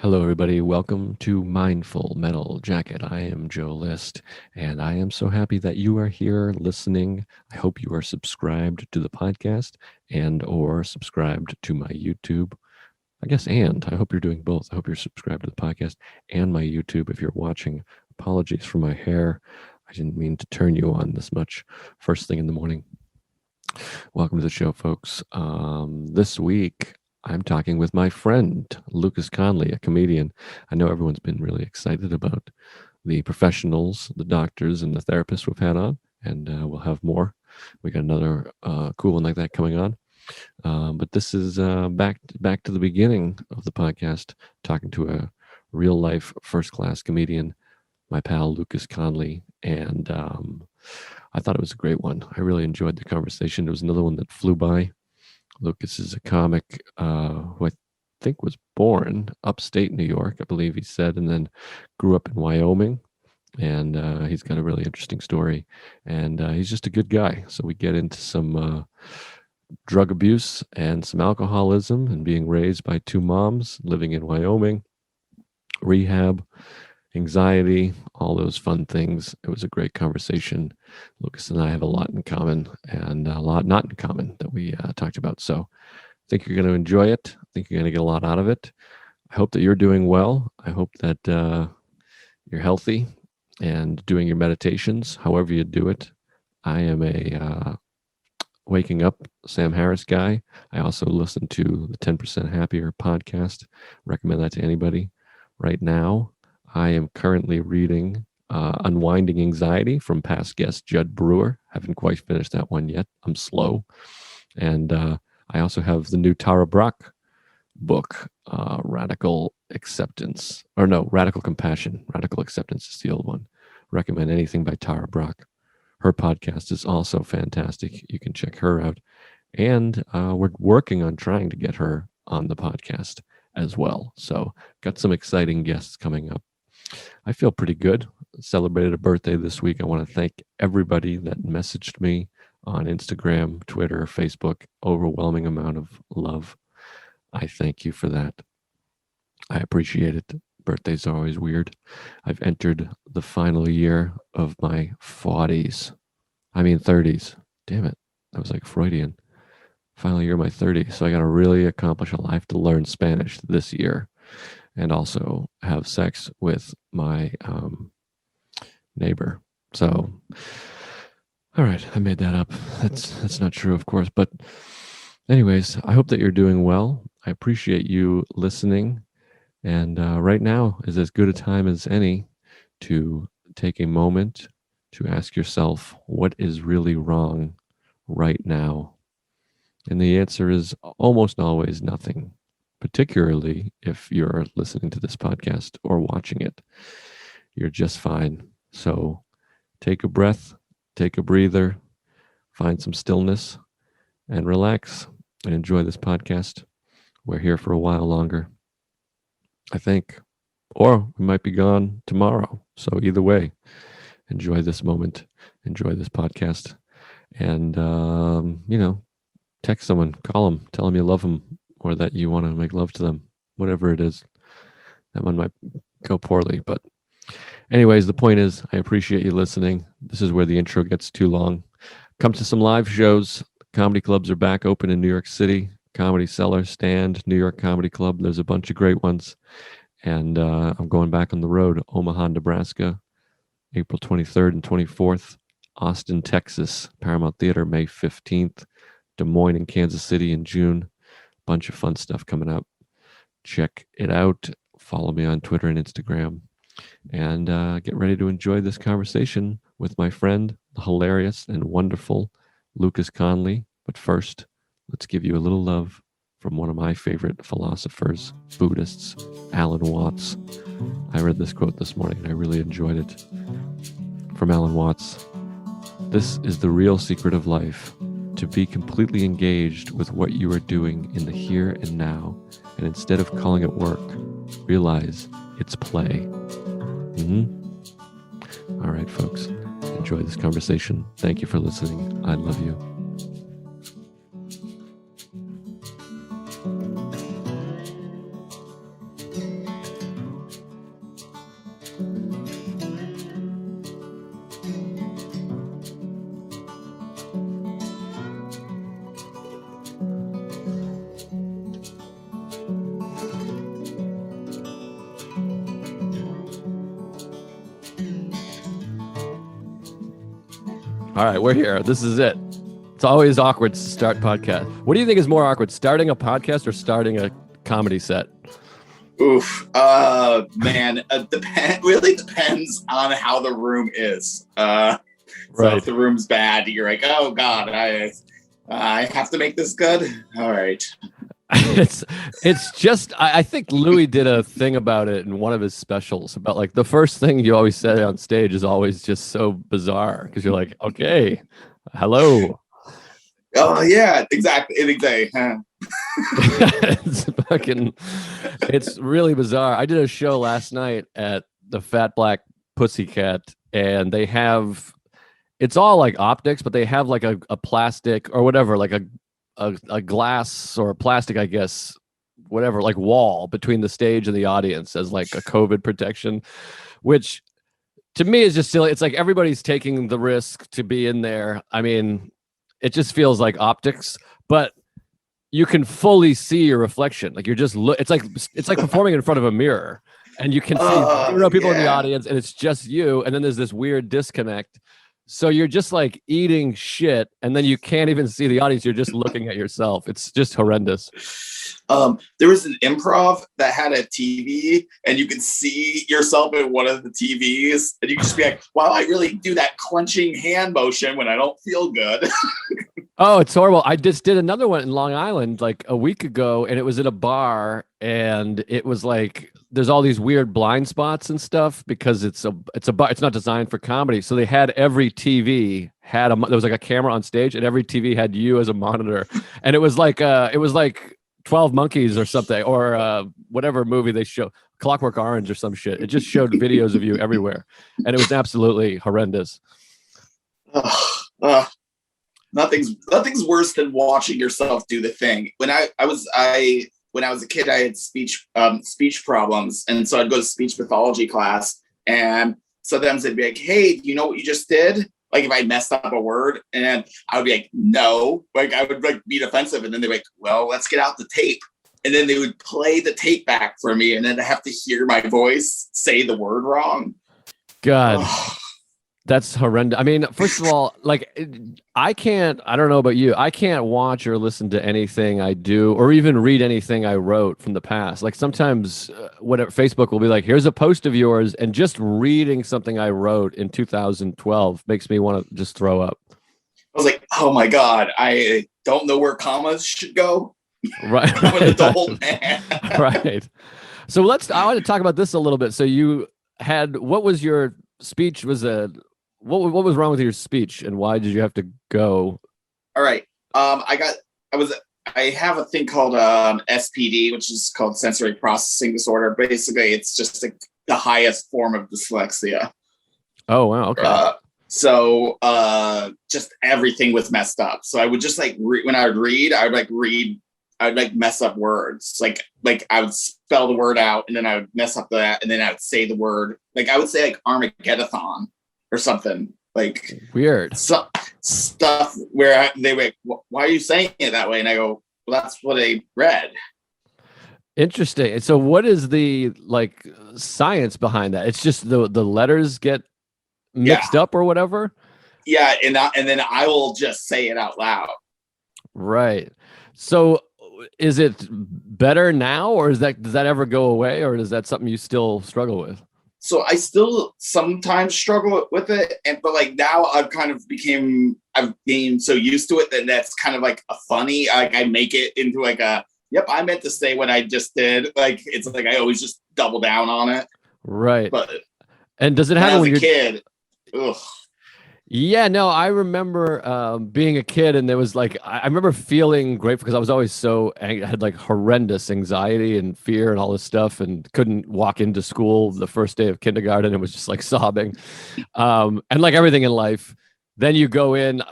Hello, everybody. Welcome to Mindful Metal Jacket. I am Joe List, and I am so happy that you are here listening. I hope you are subscribed to the podcast and/or subscribed to my YouTube. I hope you're doing both. I hope you're subscribed to the podcast and my YouTube if you're watching. Apologies for my hair. I didn't mean to turn you on this much first thing in the morning. Welcome to the show, folks. This week, I'm talking with my friend, Lucas Connolly, a comedian. I know everyone's been really excited about the professionals, the doctors, and the therapists we've had on, and we'll have more. We got another cool one like that coming on. But this is back to the beginning of the podcast, talking to a real life first class comedian, my pal Lucas Connolly, and I thought it was a great one. I really enjoyed the conversation. It was another one that flew by. Lucas is a comic who I think was born upstate New York, I believe he said, and then grew up in Wyoming. And he's got a really interesting story. And he's just a good guy. So we get into some drug abuse and some alcoholism and being raised by two moms living in Wyoming, rehab, anxiety, all those fun things. It was a great conversation. Lucas and I have a lot in common and a lot not in common that we talked about. So I think you're going to enjoy it. I think you're going to get a lot out of it. I hope that you're doing well. I hope that you're healthy and doing your meditations, however you do it. I am a waking up Sam Harris guy. I also listen to the 10% Happier podcast. Recommend that to anybody. Right now, I am currently reading Unwinding Anxiety from past guest Judd Brewer. Haven't quite finished that one yet. I'm slow. And I also have the new Tara Brach book, Radical Acceptance. Or no, Radical Compassion. Radical Acceptance is the old one. Recommend anything by Tara Brach. Her podcast is also fantastic. You can check her out. And we're working on trying to get her on the podcast as well. So got some exciting guests coming up. I feel pretty good. Celebrated a birthday this week. I want to thank everybody that messaged me on Instagram, Twitter, Facebook. Overwhelming amount of love. I thank you for that. I appreciate it. Birthdays are always weird. I've entered the final year of my 30s. Damn it. That was like Freudian. Final year of my 30s. So I got to really accomplish a lot. I have to learn Spanish this year and also have sex with my neighbor. So, all right, I made that up. That's not true, of course. But anyways, I hope that you're doing well. I appreciate you listening. And right now is as good a time as any to take a moment to ask yourself, what is really wrong right now? And the answer is almost always nothing, particularly if you're listening to this podcast or watching it. You're just fine. So take a breath, take a breather, find some stillness, and relax and enjoy this podcast. We're here for a while longer, I think, or we might be gone tomorrow. So either way, enjoy this moment, enjoy this podcast, and, text someone, call them, tell them you love them or that you want to make love to them, whatever it is. That one might go poorly, but anyways, the point is I appreciate you listening. This is where the intro gets too long. Come to some live shows. Comedy clubs are back open in New York City. Comedy Cellar, Stand, New York Comedy Club. There's a bunch of great ones. And I'm going back on the road. Omaha, Nebraska, April 23rd and 24th. Austin, Texas, Paramount Theater, May 15th. Des Moines and Kansas City in June. Bunch of fun stuff coming up. Check it out. Follow me on Twitter and Instagram. And get ready to enjoy this conversation with my friend, the hilarious and wonderful Lucas Connolly. But first, let's give you a little love from one of my favorite philosophers, Buddhists, Alan Watts. I read this quote this morning and I really enjoyed it. From Alan Watts, "This is the real secret of life, to be completely engaged with what you are doing in the here and now, and instead of calling it work, realize it's play." All right, folks, enjoy this conversation. Thank you for listening. I love you. All right, we're here. This is it. It's always awkward to start podcast. What do you think is more awkward, starting a podcast or starting a comedy set? Oof. Man, really depends on how the room is. So if the room's bad, you're like, oh God, I have to make this good. All right. It's just, I think Louis did a thing about it in one of his specials about like the first thing you always say on stage is always just so bizarre because you're like, okay, hello. Oh yeah, exactly. Huh? It's really bizarre. I did a show last night at the Fat Black Pussycat, and they have, it's all like optics, but they have like a plastic or whatever, like a glass or a plastic, I guess, whatever, like wall between the stage and the audience as like a COVID protection, which to me is just silly. It's like everybody's taking the risk to be in there. I mean, it just feels like optics, but you can fully see your reflection. Like you're just it's like performing in front of a mirror, and you can see people in the audience, and it's just you. And then there's this weird disconnect. So you're just like eating shit, and then you can't even see the audience. You're just looking at yourself. It's just horrendous. There was an improv that had a TV, and you could see yourself in one of the TVs, and you could just be like, "Wow, I really do that clenching hand motion when I don't feel good." Oh, it's horrible. I just did another one in Long Island like a week ago, and it was at a bar, and it was like there's all these weird blind spots and stuff because it's a bar. It's not designed for comedy, so they had every TV had there was like a camera on stage, and every TV had you as a monitor, and it was like 12 Monkeys or something, or whatever movie they show, Clockwork Orange or some shit. It just showed videos of you everywhere, and it was absolutely horrendous. Nothing's worse than watching yourself do the thing. When I was a kid, I had speech problems, and so I'd go to speech pathology class, and sometimes they'd be like, "Hey, do you know what you just did?" Like if I messed up a word, and I would be like, "No," like I would like be defensive, and then they'd be like, "Well, let's get out the tape," and then they would play the tape back for me, and then I have to hear my voice say the word wrong. God. That's horrendous. I mean, first of all, like I don't know about you, I can't watch or listen to anything I do or even read anything I wrote from the past. Like sometimes whatever Facebook will be like, here's a post of yours, and just reading something I wrote in 2012 makes me want to just throw up. I was like, oh my God, I don't know where commas should go. Right. I'm an adult man. Right. So I want to talk about this a little bit. So you had, what was your speech? What was wrong with your speech, and why did you have to go? All right. I have a thing called SPD, which is called sensory processing disorder. Basically, it's just the highest form of dyslexia. Oh, wow. Okay. So just everything was messed up. So I would just like when I would read, I'd mess up words. Like I would spell the word out, and then I would mess up that, and then I would say the word. Like I would say like Armageddon or something, like weird stuff where they were like, why are you saying it that way? And I go, well, that's what I read. Interesting. So what is the like science behind that? It's just the letters get mixed up or whatever. Yeah. And then I will just say it out loud. Right. So is it better now, or does that ever go away, or is that something you still struggle with? So I still sometimes struggle with it, but like now I've gained so used to it that that's kind of like a funny. Like I make it into like yep, I meant to say what I just did. Like it's like I always just double down on it. Right. And does it happen when you're a kid? Ugh. Yeah, no, I remember being a kid, and there was like, I remember feeling grateful because I was always I had like horrendous anxiety and fear and all this stuff, and couldn't walk into school the first day of kindergarten and was just like sobbing. And like everything in life, then you go in,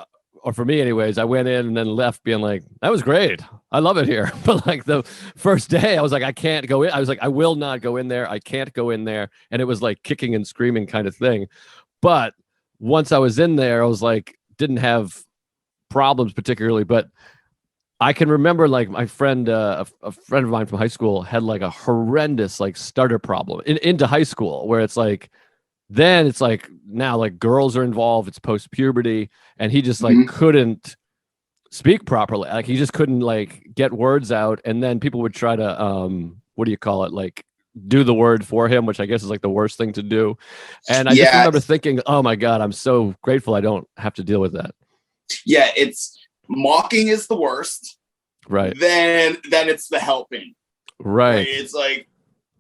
or for me anyways, I went in and then left being like, that was great. I love it here. But like the first day I was like, I can't go in. I was like, I will not go in there. I can't go in there. And it was like kicking and screaming kind of thing. But once I was in there, I was like, didn't have problems particularly, but I can remember like my friend, a friend of mine from high school had like a horrendous like stutter problem into high school, where it's like then it's like now like girls are involved, it's post puberty, and he just like Mhm. couldn't speak properly. Like he just couldn't like get words out, and then people would try to what do you call it, like do the word for him, which I guess is like the worst thing to do. And I just Yeah, remember thinking, oh my god, I'm so grateful I don't have to deal with that. yeah. It's mocking is the worst. Right. Then it's the helping. Right? Right. It's like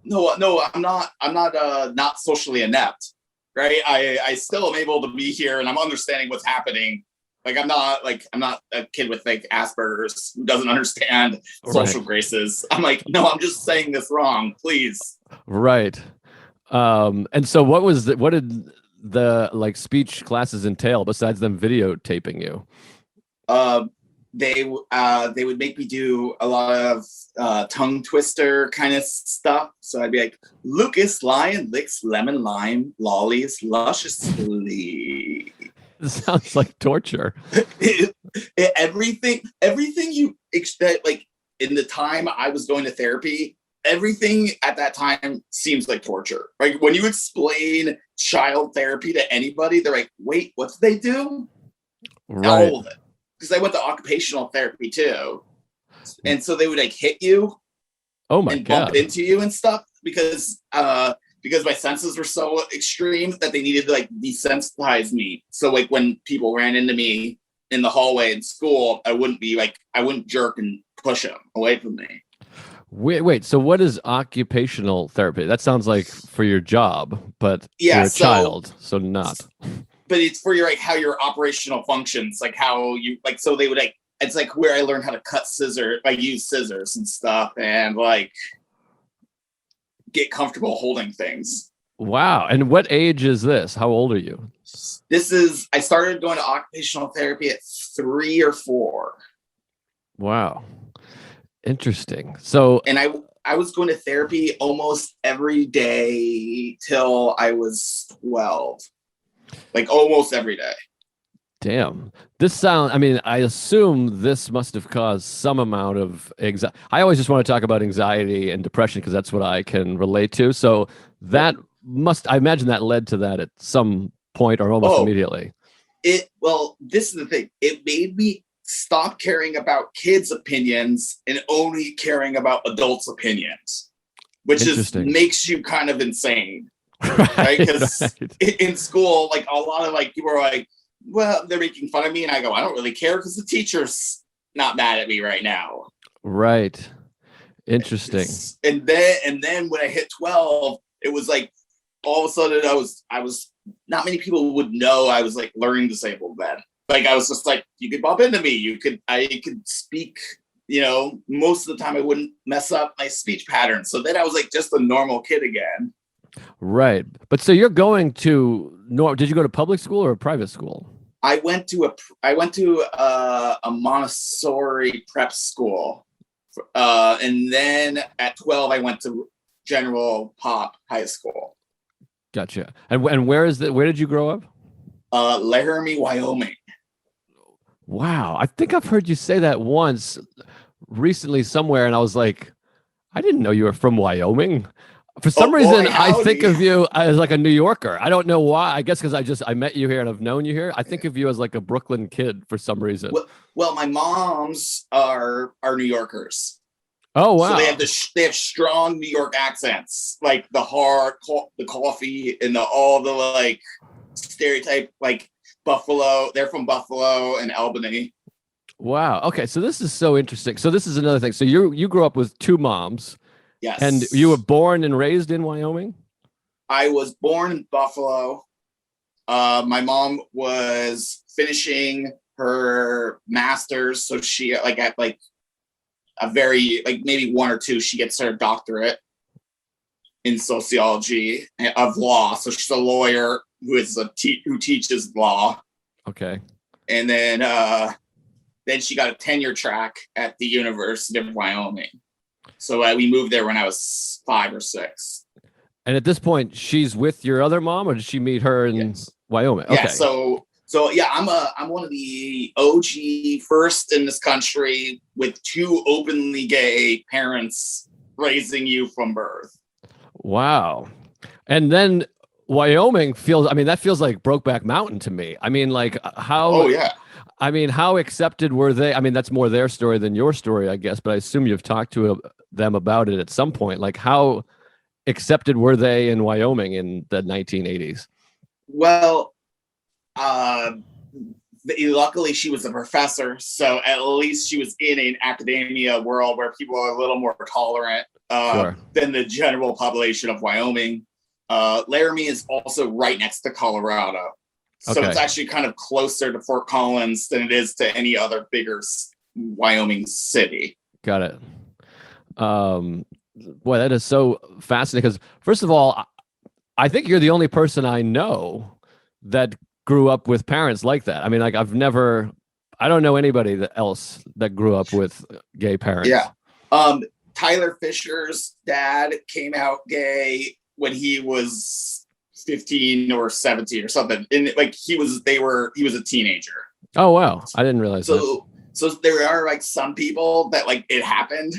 no, I'm not socially inept. Right? I still am able to be here and I'm understanding what's happening. Like I'm not a kid with like Asperger's who doesn't understand Right. social graces. I'm like, no, I'm just saying this wrong, please. Right. And so what did the like speech classes entail besides them videotaping you? Uh, they would make me do a lot of tongue twister kind of stuff. So I'd be like, Lucas Lion licks lemon lime lollies lusciously. This sounds like torture. Everything you expect, like in the time I was going to therapy, everything at that time seems like torture. Like when you explain child therapy to anybody, they're like, wait, what did they do? Right. All of it. Because I went to occupational therapy too. And so they would like hit you Oh my and bump god. into you and stuff because my senses were so extreme that they needed to like desensitize me. So like when people ran into me in the hallway in school, I wouldn't jerk and push them away from me. Wait. So what is occupational therapy? That sounds like for your job, but Yeah, you're a so child, so not. but it's for your like how your operational functions, like how you like so they would like it's like where I learned how to cut scissors, like use scissors and stuff and like get comfortable holding things. Wow. And what age is this? How old are you? I started going to occupational therapy at 3 or 4. Wow. Interesting. So, And I was going to therapy almost every day till I was 12. Like almost every day. damn. I mean, I assume this must have caused some amount of anxiety. I always just want to talk about anxiety and depression because that's what I can relate to. So Yep. I imagine that led to that at some point or almost Oh, immediately. this is the thing. It made me stop caring about kids' opinions and only caring about adults' opinions, which is Interesting. makes you kind of insane, right? Right, Because right. in school, like a lot of like people are like, well, they're making fun of me, and I go, I don't really care because the teacher's not mad at me right now. Right. Interesting. And then when I hit 12, it was like all of a sudden I was not many people would know I was like learning disabled then. Like I was just like, you could bump into me, I could speak, most of the time I wouldn't mess up my speech pattern. So then I was like just a normal kid again. Right. But so you're going to did you go to public school or a private school? I went to a Montessori prep school, and then at 12 I went to General Pop High School. Gotcha. And where did you grow up? Laramie, Wyoming. Wow. I think I've heard you say that once recently somewhere, and I was like, I didn't know you were from Wyoming. For some Oh reason, boy, I think howdy. of you as like a New Yorker. I don't know why. I guess because I met you here and I've known you here. I think of you as like a Brooklyn kid for some reason. Well, my moms are New Yorkers, Oh so they wow. they have strong New York accents, like the coffee, and all the like stereotype, like Buffalo. They're from Buffalo and Albany. Wow. Okay, so this is so interesting. So this is another thing. So you grew up with two moms and you were Yes, born and raised in Wyoming? I was born in Buffalo. My mom was finishing her master's, so she like at like a very like maybe 1 or 2, she gets her doctorate in sociology of law. So she's a lawyer who is who teaches law, Okay. and then she got a tenure track at the University of Wyoming. So we moved there when I was 5 or 6. And at this point, she's with your other mom, or did she meet her in Yes. Wyoming? Yeah. Okay. So yeah, I'm one of the OG first in this country with 2 openly gay parents raising you from birth. Wow. And then Wyoming feels, I mean, that feels like Brokeback Mountain to me. I mean, like Oh how, yeah. I mean, how accepted were they? I mean, that's more their story than your story, I guess, but I assume you've talked to them about it at some point. Like, how accepted were they in Wyoming in the 1980s? Well, uh, luckily she was a professor, so at least she was in an academia world where people are a little more tolerant Sure. than the general population of Wyoming. Laramie is also right next to Colorado, so Okay. it's actually kind of closer to Fort Collins than it is to any other bigger Wyoming city. Got it. Um, Boy, that is so fascinating because, first of all, I think you're the only person I know that grew up with parents like that. I mean, like I don't know anybody else that grew up with gay parents. Yeah. Tyler Fisher's dad came out gay when he was 15 or 17 or something. And like he was a teenager. Oh, wow. I didn't realize that. So there are like some people that like it happened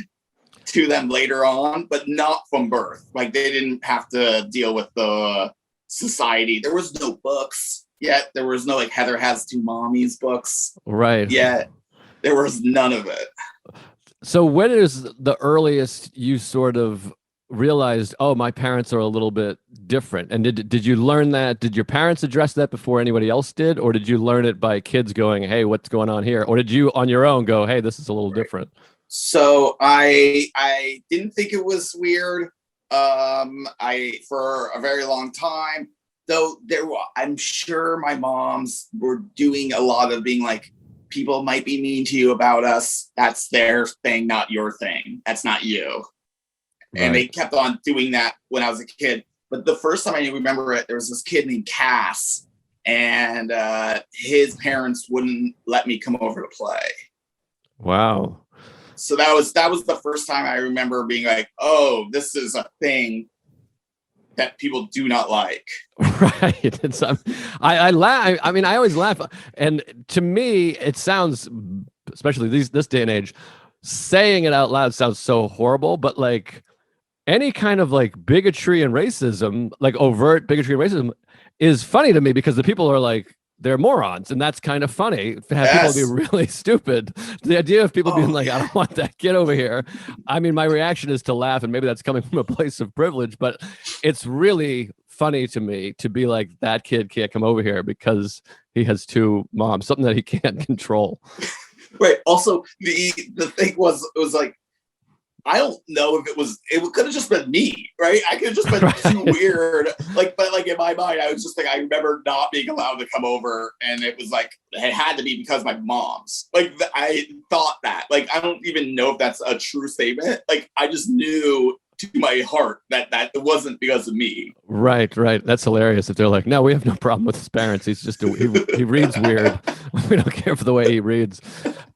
to them later on, but not from birth. Like they didn't have to deal with the society. There was no books yet. There was no like Heather Has Two Mommies books Right. yet. There was none of it. So when is the earliest you sort of realized, oh, my parents are a little bit different? And did you learn that? Did your parents address that before anybody else did? Or did you learn it by kids going, hey, what's going on here? Or did you on your own go, hey, this is a little different? So I didn't think it was weird. I for a very long time, though I'm sure my moms were doing a lot of being like, people might be mean to you about us. That's their thing, not your thing. That's not you. Right. And they kept on doing that when I was a kid. But the first time I remember it, there was this kid named Cass, and his parents wouldn't let me come over to play. Wow. So that was the first time I remember being like, oh, this is a thing that people do not like. Right. It's, I laugh. I mean, I always laugh. And to me, it sounds, especially this day and age, saying it out loud sounds so horrible, but like any kind of like bigotry and racism, like overt bigotry and racism is funny to me because the people are like, they're morons, and that's kind of funny to have people be really stupid. The idea of people being like, I don't want that kid over here. I mean, my reaction is to laugh, and maybe that's coming from a place of privilege, but it's really funny to me to be like, that kid can't come over here because he has two moms, something that he can't control. Right. Also, the thing was, it was like, I don't know if it could have just been me, right? I could have just been too weird. Like, but like in my mind, I was just like, I remember not being allowed to come over. And it was like, it had to be because of my mom's. Like, I thought that. Like, I don't even know if that's a true statement. Like, I just knew to my heart that it wasn't because of me. Right. That's hilarious. If they're like, no, we have no problem with his parents. He's just, he reads weird. We don't care for the way he reads.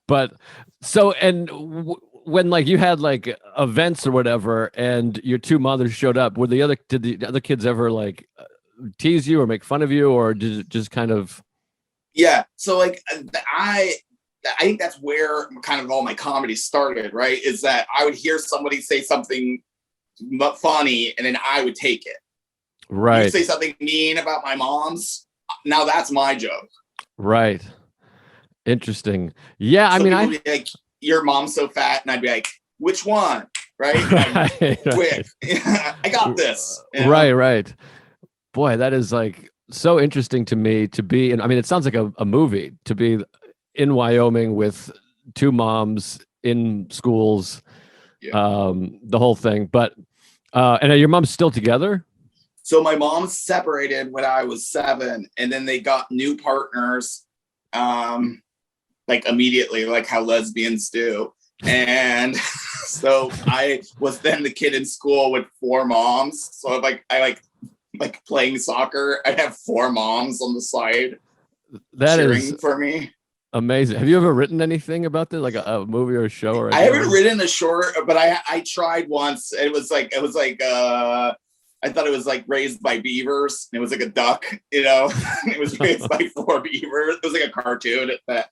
But so, and when like you had like events or whatever and your two mothers showed up, did the other kids ever like tease you or make fun of you, or did it just kind of? Yeah. So like I think that's where kind of all my comedy started, right? Is that I would hear somebody say something funny and then I would take it. Right. You'd say something mean about my mom's. Now that's my joke. Right. Interesting. Yeah. So I mean, be like, your mom's so fat, and I'd be like, which one? Right? Quick. I got this. You know? Right. Boy, that is like so interesting to me to be in. I mean, it sounds like a movie to be in Wyoming with two moms in schools, the whole thing. But and are your moms still together? So my mom separated when I was 7, and then they got new partners. Like immediately, like how lesbians do. And so I was then the kid in school with 4 moms. So I like playing soccer. I have 4 moms on the side. That is for me. Amazing. Have you ever written anything about this, like a movie or a show? Or I haven't written a short, but I tried once. It was like I thought it was like raised by beavers. It was like a duck, you know. It was raised by 4 beavers. It was like a cartoon. It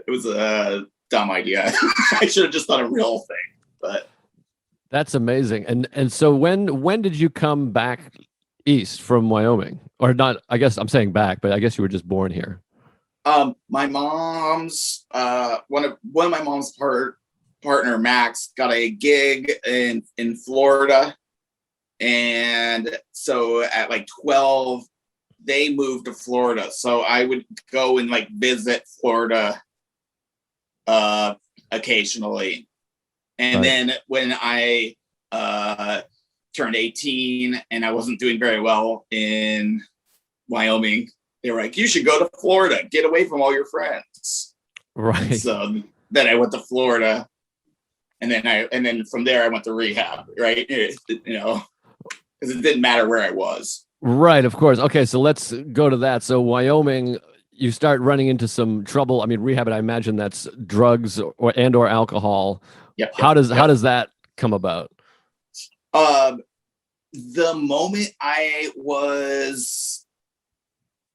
was a dumb idea. I should have just done a real thing. But that's amazing. And so when did you come back east from Wyoming, or not? I guess I'm saying back, but I guess you were just born here. My mom's one of my mom's partner Max got a gig in Florida, and so at like 12 they moved to Florida, so I would go and like visit Florida occasionally. And Right. then when I turned 18 and I wasn't doing very well in Wyoming, they were like, you should go to Florida, get away from all your friends. And Right. so then I went to Florida, and then from there I went to rehab, right? Because it didn't matter where I was. Right, of course. Okay, so let's go to that. So Wyoming, you start running into some trouble. I mean, rehab, I imagine that's drugs or alcohol. Yep, How yep, does yep. that come about? The moment I was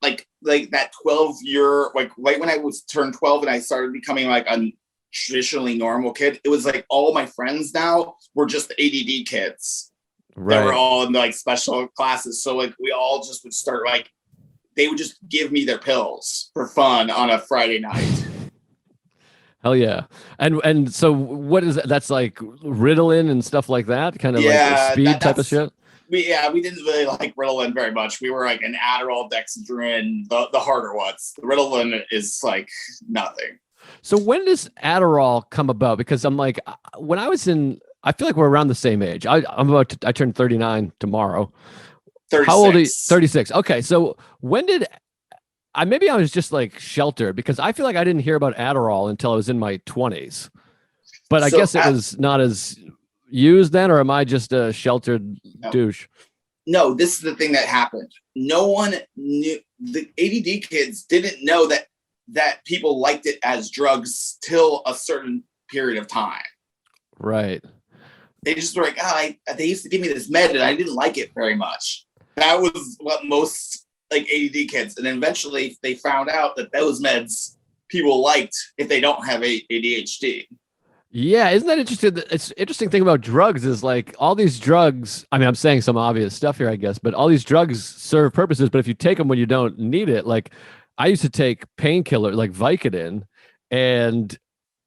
like that 12-year, like right when I was turned 12 and I started becoming like a traditionally normal kid, it was like all my friends now were just ADD kids. They were Right. all in like special classes. So like we all just would start like, they would just give me their pills for fun on a Friday night. Hell yeah. And so what is that? That's like Ritalin and stuff like that, kind of like a Yeah, speed type of shit. we didn't really like Ritalin very much. We were like an Adderall, Dexedrine, the harder ones. The Ritalin is like nothing. So when does Adderall come about? Because I'm like, when I was in, I feel like we're around the same age. I turned 39 tomorrow. How old are you? 36. 36. Okay. So when did maybe I was just like sheltered because I feel like I didn't hear about Adderall until I was in my 20s. But I So guess it was not as used then, or am I just a sheltered no, douche? no, this is the thing that happened. No one knew, the ADD kids didn't know that people liked it as drugs till a certain period of time. Right. They just were like, they used to give me this med and I didn't like it very much. That was what most like ADD kids. And then eventually they found out that those meds people liked if they don't have ADHD. Yeah, isn't that interesting? It's interesting thing about drugs is like all these drugs. I mean, I'm saying some obvious stuff here, I guess, but all these drugs serve purposes. But if you take them when you don't need it, like I used to take painkiller like Vicodin, and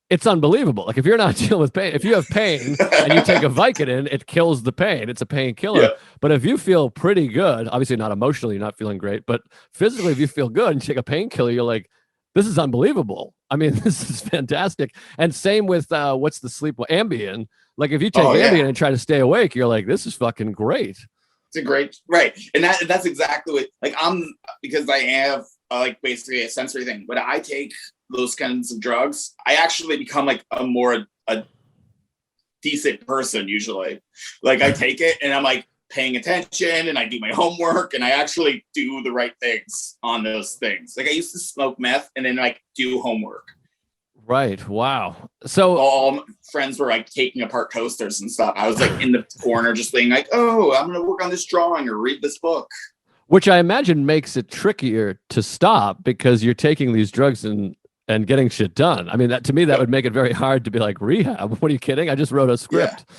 it's unbelievable. Like if you're not dealing with pain, if you have pain and you take a Vicodin, it kills the pain. It's a painkiller. Yeah. But if you feel pretty good, obviously not emotionally, you're not feeling great, but physically, if you feel good and you take a painkiller, you're like, this is unbelievable. I mean, this is fantastic. And same with what's the sleep Ambien. Like if you take Oh Ambien yeah. and try to stay awake, you're like, this is fucking great. It's a great right. And that's exactly what like I'm because I have like basically a sensory thing. When I take those kinds of drugs, I actually become like a decent person usually. Like I take it and I'm like paying attention and I do my homework and I actually do the right things on those things. Like I used to smoke meth and then like do homework. Right. Wow. So All friends were like taking apart toasters and stuff. I was like in the corner just being like, oh, I'm gonna work on this drawing or read this book. which I imagine makes it trickier to stop because you're taking these drugs and getting shit done. I mean, that to me that would make it very hard to be like rehab. What are you kidding? I just wrote a script. Yeah.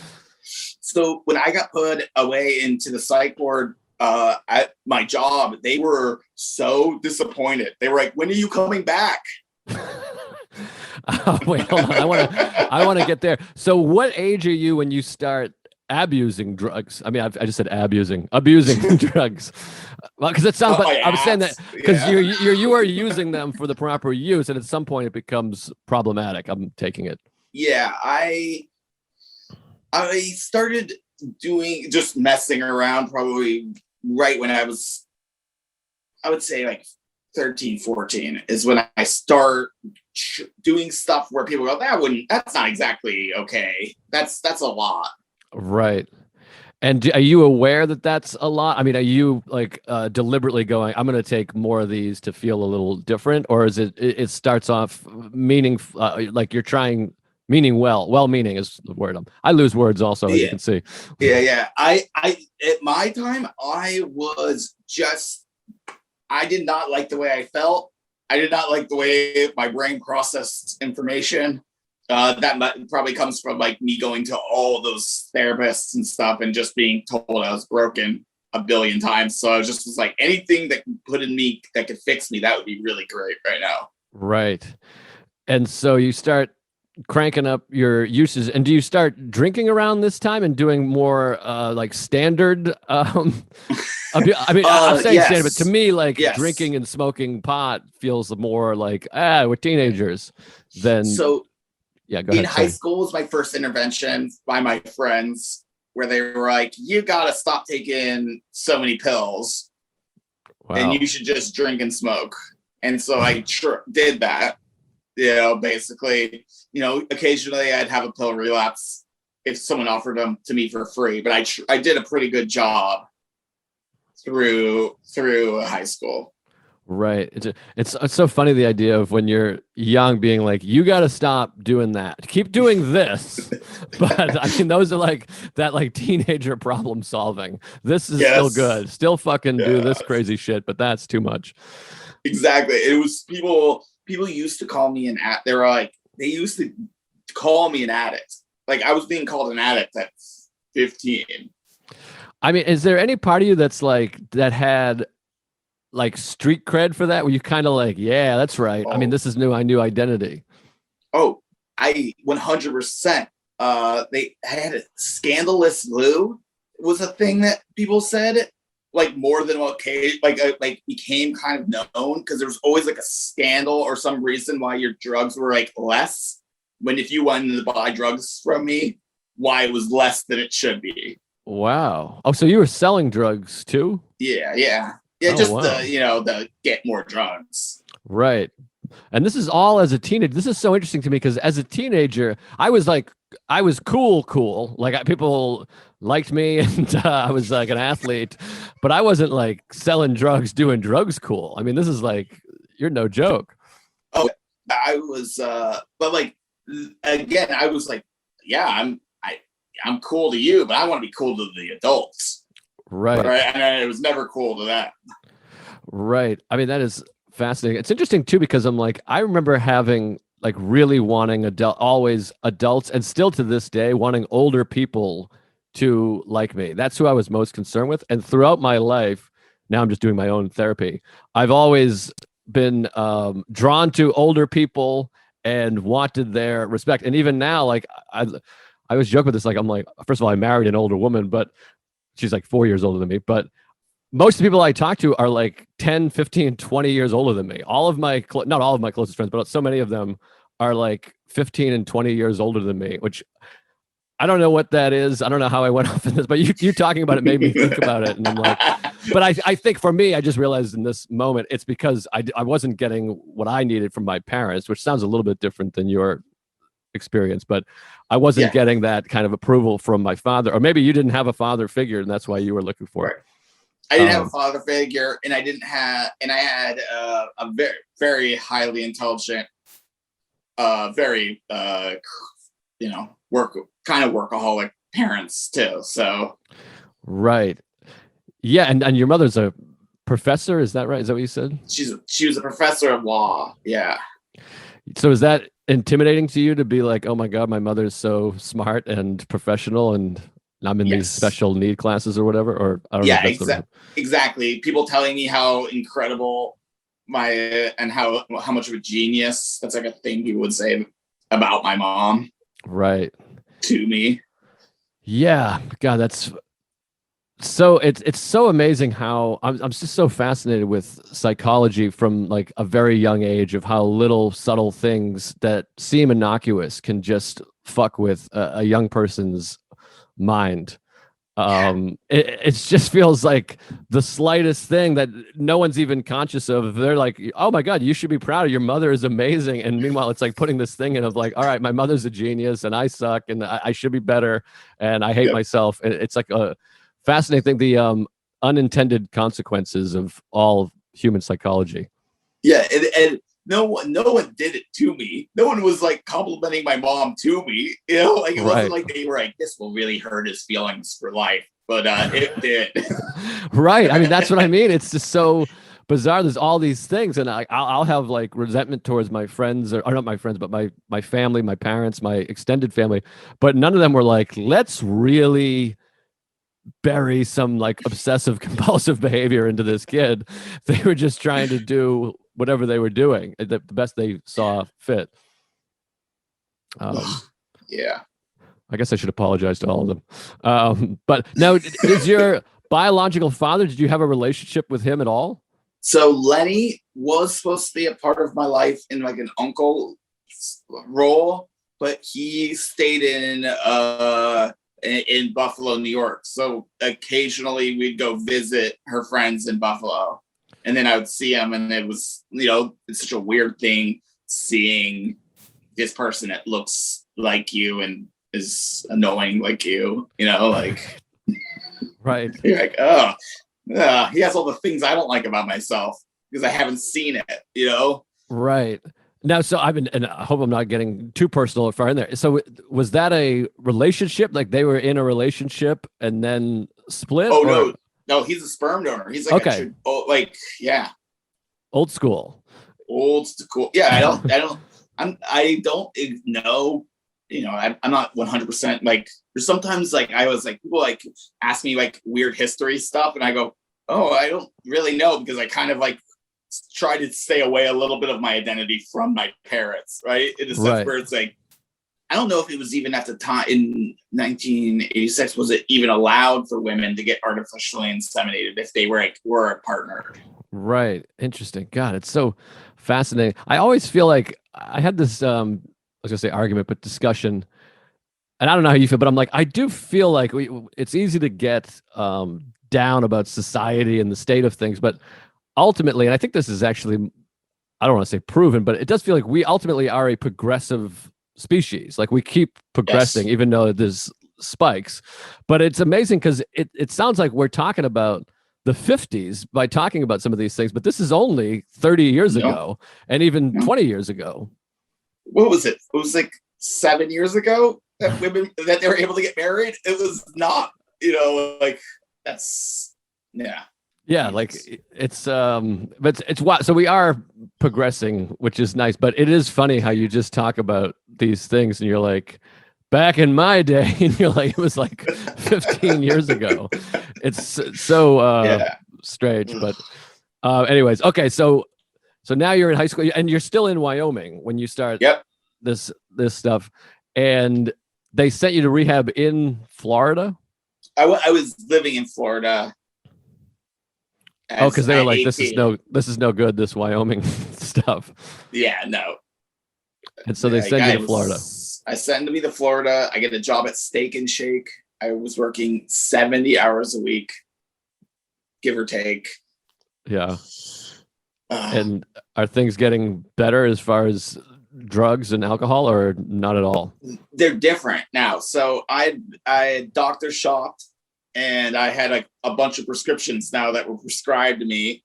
So when I got put away into the psych ward at my job, they were so disappointed. They were like, "When are you coming back?" Oh, wait, hold on. I want to get there. So, what age are you when you start abusing drugs? I mean, I just said abusing drugs. Well, because it sounds like I was saying that because yeah. you are using them for the proper use, and at some point it becomes problematic. I'm taking it. Yeah, I started doing just messing around probably right when I would say like 13, 14 is when I start doing stuff where people go, that's not exactly okay. That's a lot. Right. And are you aware that that's a lot? I mean, are you like deliberately going, I'm going to take more of these to feel a little different? Or is it starts off meaning like you're trying meaning well meaning is the word. I lose words also, as you can see. Yeah. I at my time, I did not like the way I felt. I did not like the way my brain processed information. That probably comes from like me going to all those therapists and stuff and just being told I was broken. a billion times. So I was like, anything that can put in me that could fix me, that would be really great right now. Right. And so you start cranking up your uses. And do you start drinking around this time and doing more like standard? I'm saying standard, but to Yes. me, like Yes. drinking and smoking pot feels more like we're teenagers than. So Yeah, go in ahead. high Sorry. school was my first intervention by my friends, where they were like, you gotta stop taking so many pills and Wow. you should just drink and smoke. And so I did that. Basically, occasionally I'd have a pill relapse if someone offered them to me for free, but I did a pretty good job through high school. Right. It's so funny, the idea of when you're young being like, you got to stop doing that. Keep doing this. But I mean, those are like that like teenager problem solving. This is still Yes. good. Still fucking do Yeah, this crazy shit, but that's too much. exactly. It was people used to call me an addict. They used to call me an addict. Like I was being called an addict at 15. I mean, is there any part of you that's like that had like street cred for that? Where you kind of like, yeah, that's right. I mean, Oh, this is my new identity. oh, I 100%. They had a scandalous Lou was a thing that people said, like more than what like became kind of known, because there was always like a scandal or some reason why your drugs were like less, when if you wanted to buy drugs from me, why it was less than it should be. Wow. Oh, so you were selling drugs too? Yeah, Oh, just wow. the get more drugs. Right. And this is all as a teenager. This is so interesting to me because as a teenager, I was like, I was cool. Like people liked me and I was like an athlete, but I wasn't like selling drugs, doing drugs cool. I mean, this is like, you're no joke. Oh, I was but like again, I was like, yeah, I'm cool to you, but I want to be cool to the adults. Right. Right. And it was never cool to that. Right. I mean, that is fascinating. It's interesting too, because I'm like, I remember having like really wanting always adults, and still to this day, wanting older people to like me. That's who I was most concerned with. And throughout my life, now I'm just doing my own therapy. I've always been drawn to older people and wanted their respect. And even now, like I was joking with this, like, I'm like, first of all, I married an older woman, but she's like 4 years older than me. But most of the people I talk to are like 10, 15, 20 years older than me. All of my, not all of my closest friends, but so many of them are like 15 and 20 years older than me, which I don't know what that is. I don't know how I went off in this, but you talking about it made me think about it. And I'm like, but I think for me, I just realized in this moment, it's because I wasn't getting what I needed from my parents, which sounds a little bit different than your experience, but I wasn't Yeah. getting that kind of approval from my father, or maybe you didn't have a father figure and that's why you were looking for Right. it. I didn't have a father figure, and I had a very, very highly intelligent, very, workaholic parents too. So, Right. Yeah. And your mother's a professor. Is that right? Is that what you said? she was a professor of law. Yeah. So is that intimidating to you to be like, oh my God, my mother's so smart and professional and I'm in these Yes. special need classes or whatever? Or I don't know if Yeah. that's the right. Exactly. People telling me how incredible and how much of a genius. That's like a thing people would say about my mom Right. to me. Yeah. God, that's so it's so amazing how I'm just so fascinated with psychology from like a very young age, of how little subtle things that seem innocuous can just fuck with a young person's mind. Yeah. It just feels like the slightest thing that no one's even conscious of. They're like, oh my God, you should be proud of your mother, is amazing. And meanwhile, it's like putting this thing in of like, all right, my mother's a genius and I suck and I should be better and I hate Yep. myself. And it's like a fascinating thing, the unintended consequences of all human psychology. Yeah. And no one did it to me. No one was like complimenting my mom to me. Like it wasn't Right. like they were like, this will really hurt his feelings for life. But it did. Right. I mean, that's what I mean. It's just so bizarre. There's all these things, and I'll have like resentment towards my friends, or not my friends, but my family, my parents, my extended family. But none of them were like, let's really bury some like obsessive compulsive behavior into this kid. They were just trying to do whatever they were doing, the best they saw fit. Yeah. I guess I should apologize to all of them. But now, is your biological father, did you have a relationship with him at all? So Lenny was supposed to be a part of my life in like an uncle role, but he stayed in Buffalo, New York. So occasionally we'd go visit her friends in Buffalo, and then I would see him, and it was, it's such a weird thing seeing this person that looks like you and is annoying like you, like right. You're like, oh, he has all the things I don't like about myself because I haven't seen it, Right. Now, so and I hope I'm not getting too personal or far in there. So was that a relationship? Like they were in a relationship and then split? Oh, no, he's a sperm donor. He's like, okay. Yeah. Old school. Yeah. I don't know. I'm not 100% like, there's sometimes like, I was like, people like ask me like weird history stuff. And I go, oh, I don't really know, because I kind of like try to stay away a little bit of my identity from my parents. Right. In a sense where it's like, I don't know if it was even at the time in 1986, was it even allowed for women to get artificially inseminated if they were a partner? Right. Interesting. God, it's so fascinating. I always feel like I had this, I was gonna say argument, but discussion, and I don't know how you feel, but I'm like, I do feel like it's easy to get down about society and the state of things, but ultimately, and I think this is actually, I don't want to say proven, but it does feel like we ultimately are a progressive species. Like we keep progressing, even though there's spikes. But it's amazing because it sounds like we're talking about the 50s by talking about some of these things, but this is only 30 years ago and even 20 years ago. What was it? It was like 7 years ago that women, that they were able to get married. It was not, like that's, yeah. Yeah, like it's but it's what, so we are progressing, which is nice, but it is funny how you just talk about these things and you're like, back in my day, and you're like, it was like 15 years ago. It's so strange, but anyways, okay, so now you're in high school and you're still in Wyoming when you start this stuff, and they sent you to rehab in Florida. I was living in Florida. Oh, because they were like, this is no good, this Wyoming stuff. Yeah, no. And so they send you to Florida. I sent me to Florida. I get a job at Steak and Shake. I was working 70 hours a week, give or take. Yeah. And are things getting better as far as drugs and alcohol, or not at all? They're different now. So I doctor shopped, and I had a bunch of prescriptions now that were prescribed to me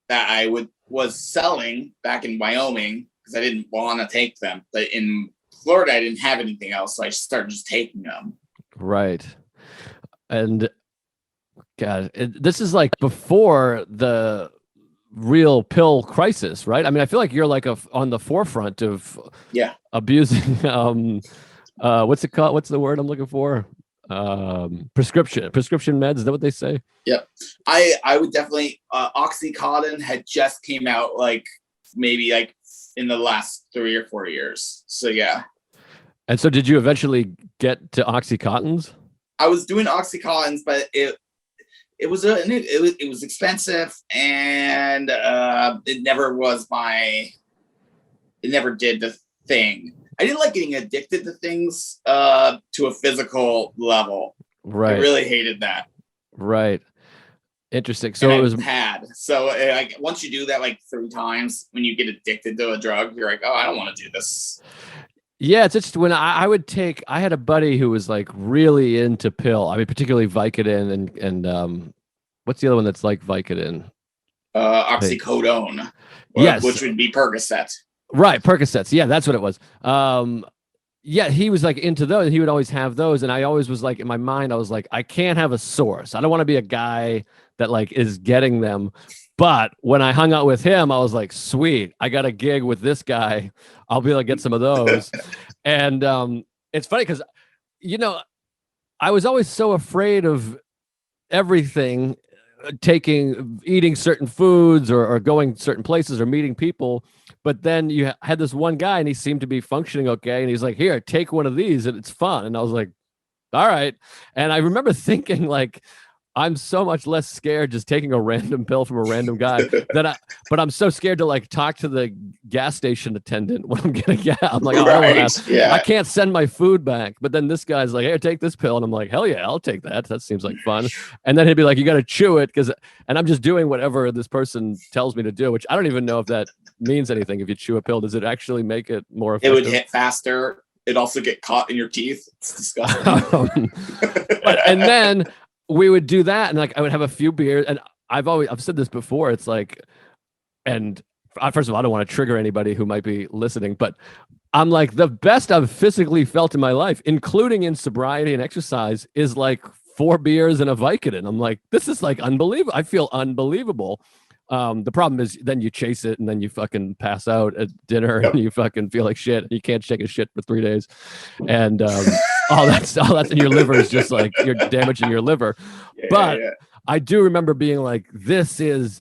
that I was selling back in Wyoming because I didn't want to take them. But in Florida, I didn't have anything else, so I started just taking them. Right. And God, this is like before the real pill crisis, right? I mean, I feel like you're like on the forefront of abusing what's it called? What's the word I'm looking for? Prescription meds. Is that what they say? Yep. I would definitely Oxycontin had just came out maybe in the last 3 or 4 years. So yeah. And so did you eventually get to Oxycontins? I was doing Oxycontins, but it was expensive, and it never did the thing. I didn't like getting addicted to things to a physical level. Right. I really hated that. Right. Interesting. So it was So once you do that 3 times, when you get addicted to a drug, you're like, oh, I don't want to do this. Yeah, it's just when I had a buddy who was really into pill. I mean, particularly Vicodin and what's the other one that's like Vicodin? Oxycodone. Yes. Which would be Percocet. Right, Percocets. Yeah, that's what it was. Yeah, he was into those. He would always have those, and I always was in my mind, I was like, I can't have a source. I don't want to be a guy that is getting them. But when I hung out with him, I was like, sweet, I got a gig with this guy. I'll be able to get some of those. And it's funny because, I was always so afraid of everything, eating certain foods or going certain places or meeting people. But then you had this one guy and he seemed to be functioning okay. And he's like, here, take one of these and it's fun. And I was like, all right. And I remember thinking like, I'm so much less scared just taking a random pill from a random guy but I'm so scared to like talk to the gas station attendant when I'm getting gas. I'm like, oh, Right. I Yeah. can't send my food back. But then this guy's like, hey, take this pill. And I'm like, hell yeah, I'll take that. That seems like fun. And then he'd be like, you got to chew it and I'm just doing whatever this person tells me to do, which I don't even know if that means anything. If you chew a pill, does it actually make it more It would effective? hit faster. It'd also get caught in your teeth. It's disgusting. And then we would do that, and like I would have a few beers, and I've said this before. It's like, and first of all, I don't want to trigger anybody who might be listening, but I'm like the best I've physically felt in my life, including in sobriety and exercise, is like 4 beers and a Vicodin. I'm like, this is like unbelievable. I feel unbelievable. The problem is then you chase it and then you fucking pass out at dinner Yep. and you fucking feel like shit. You can't shake a shit for 3 days. And all that's in your liver is just like you're damaging your liver. Yeah, But yeah. I do remember being like, this is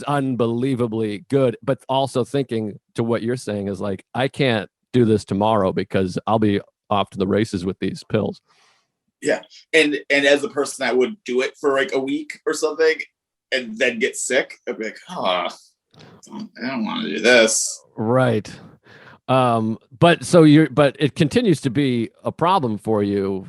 unbelievably good. But also thinking to what you're saying is like, I can't do this tomorrow because I'll be off to the races with these pills. Yeah. And as a person that would do it for like a week or something and then get sick, I'd be like, oh, I don't want to do this. Right. But it continues to be a problem for you,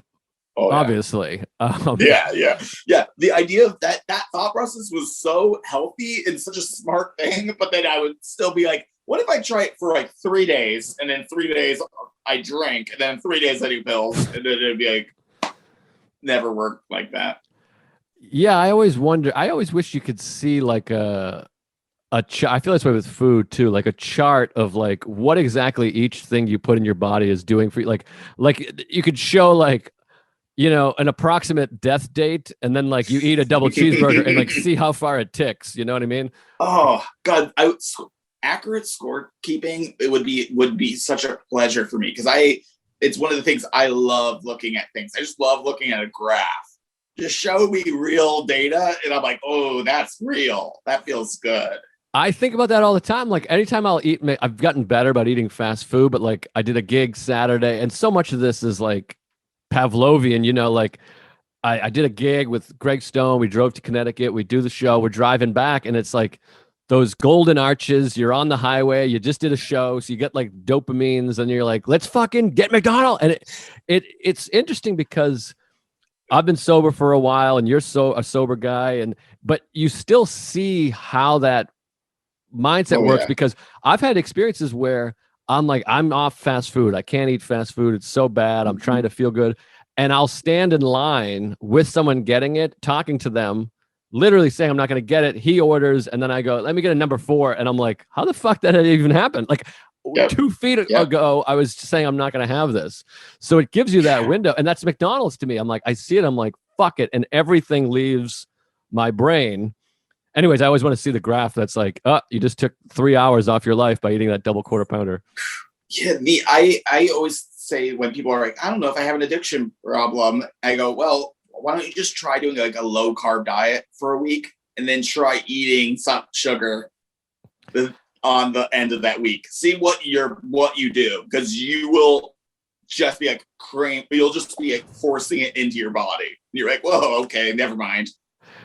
Oh, yeah. obviously. Yeah. The idea of that thought process was so healthy and such a smart thing, but then I would still be like, what if I try it for like 3 days and then 3 days I drink and then 3 days I do pills and then it'd be like never worked like that. Yeah, I always wonder. I always wish you could see like I feel this way with food too, like a chart of like what exactly each thing you put in your body is doing for you. Like you could show like, an approximate death date, and then like you eat a double cheeseburger and like see how far it ticks. You know what I mean? Oh God, accurate scorekeeping it would be such a pleasure for me because it's one of the things I love looking at things. I just love looking at a graph. Just show me real data, and I'm like, oh, that's real. That feels good. I think about that all the time. Like anytime I'll eat, I've gotten better about eating fast food, but like I did a gig Saturday, and so much of this is like Pavlovian, like I did a gig with Greg Stone. We drove to Connecticut. We do the show. We're driving back, and it's like those golden arches. You're on the highway. You just did a show, so you get like dopamines, and you're like, let's fucking get McDonald's. And it's interesting because I've been sober for a while, and you're a sober guy, but you still see how that mindset works because I've had experiences where I'm like, I'm off fast food. I can't eat fast food. It's so bad. I'm trying to feel good. And I'll stand in line with someone getting it, talking to them, literally saying I'm not going to get it. He orders, and then I go, let me get a number 4. And I'm like, how the fuck did it even happen? Like 2 feet ago, I was saying I'm not going to have this. So it gives you that window. And that's McDonald's to me. I'm like, I see it. I'm like, fuck it. And everything leaves my brain. Anyways, I always want to see the graph that's like, you just took 3 hours off your life by eating that double quarter pounder. Yeah, I always say when people are like, I don't know if I have an addiction problem, I go, well, why don't you just try doing like a low carb diet for a week and then try eating some sugar on the end of that week. See what you do, because you will just be like you'll just be like forcing it into your body. You're like, whoa, okay, never mind.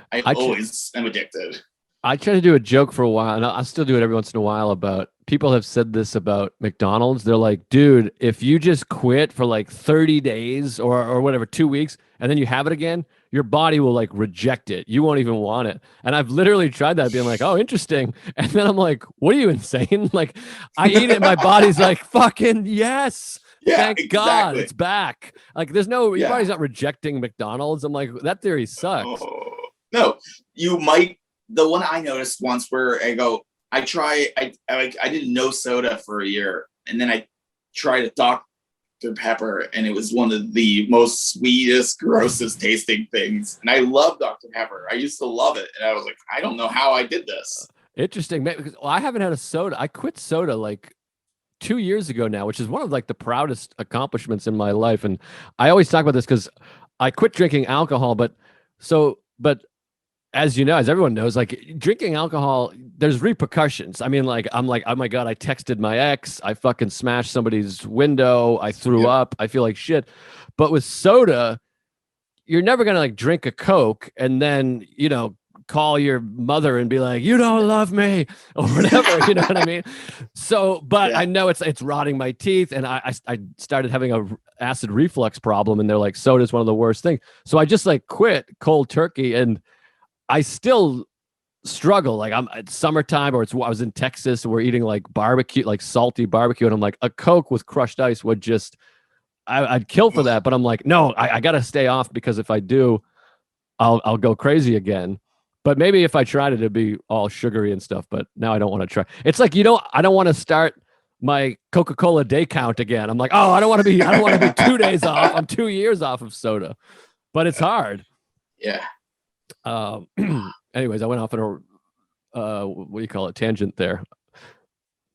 I always am addicted. I tried to do a joke for a while, and I'll still do it every once in a while about people have said this about McDonald's. They're like, dude, if you just quit for like 30 days or whatever, 2 weeks, and then you have it again, your body will like reject it. You won't even want it. And I've literally tried that, being like, oh, interesting. And then I'm like, what are you, insane? Like, I eat it, my body's like, fucking yes. Yeah, Thank exactly. God it's back. Like, your body's not rejecting McDonald's. I'm like, that theory sucks. Oh, no, you might. The one I noticed once where I did no soda for a year, and then I tried a Dr. Pepper, and it was one of the most sweetest, grossest tasting things. And I love Dr. Pepper. I used to love it, and I was like, I don't know how I did this. Interesting, because I haven't had a soda. I quit soda like 2 years ago now, which is one of like the proudest accomplishments in my life. And I always talk about this because I quit drinking alcohol, but as you know, as everyone knows, like drinking alcohol, there's repercussions. I mean, like I'm like, oh my God, I texted my ex, I fucking smashed somebody's window, I threw Yep. up, I feel like shit. But with soda, you're never gonna like drink a Coke and then, call your mother and be like, you don't love me or whatever, you know what I mean? So, but Yeah. I know it's rotting my teeth, and I started having a acid reflux problem, and they're like, soda is one of the worst things. So I just like quit cold turkey, and I still struggle. Like it's summertime, or I was in Texas, and we're eating like barbecue, like salty barbecue, and I'm like, a Coke with crushed ice would just I'd kill for that. But I'm like, no, I got to stay off, because if I do, I'll go crazy again. But maybe if I tried it, it'd be all sugary and stuff. But now I don't want to try. It's like I don't want to start my Coca-Cola day count again. I'm like, oh, I don't want to be 2 days off. I'm 2 years off of soda, but it's hard. Yeah. Um, anyways, I went off on a what do you call it, tangent there.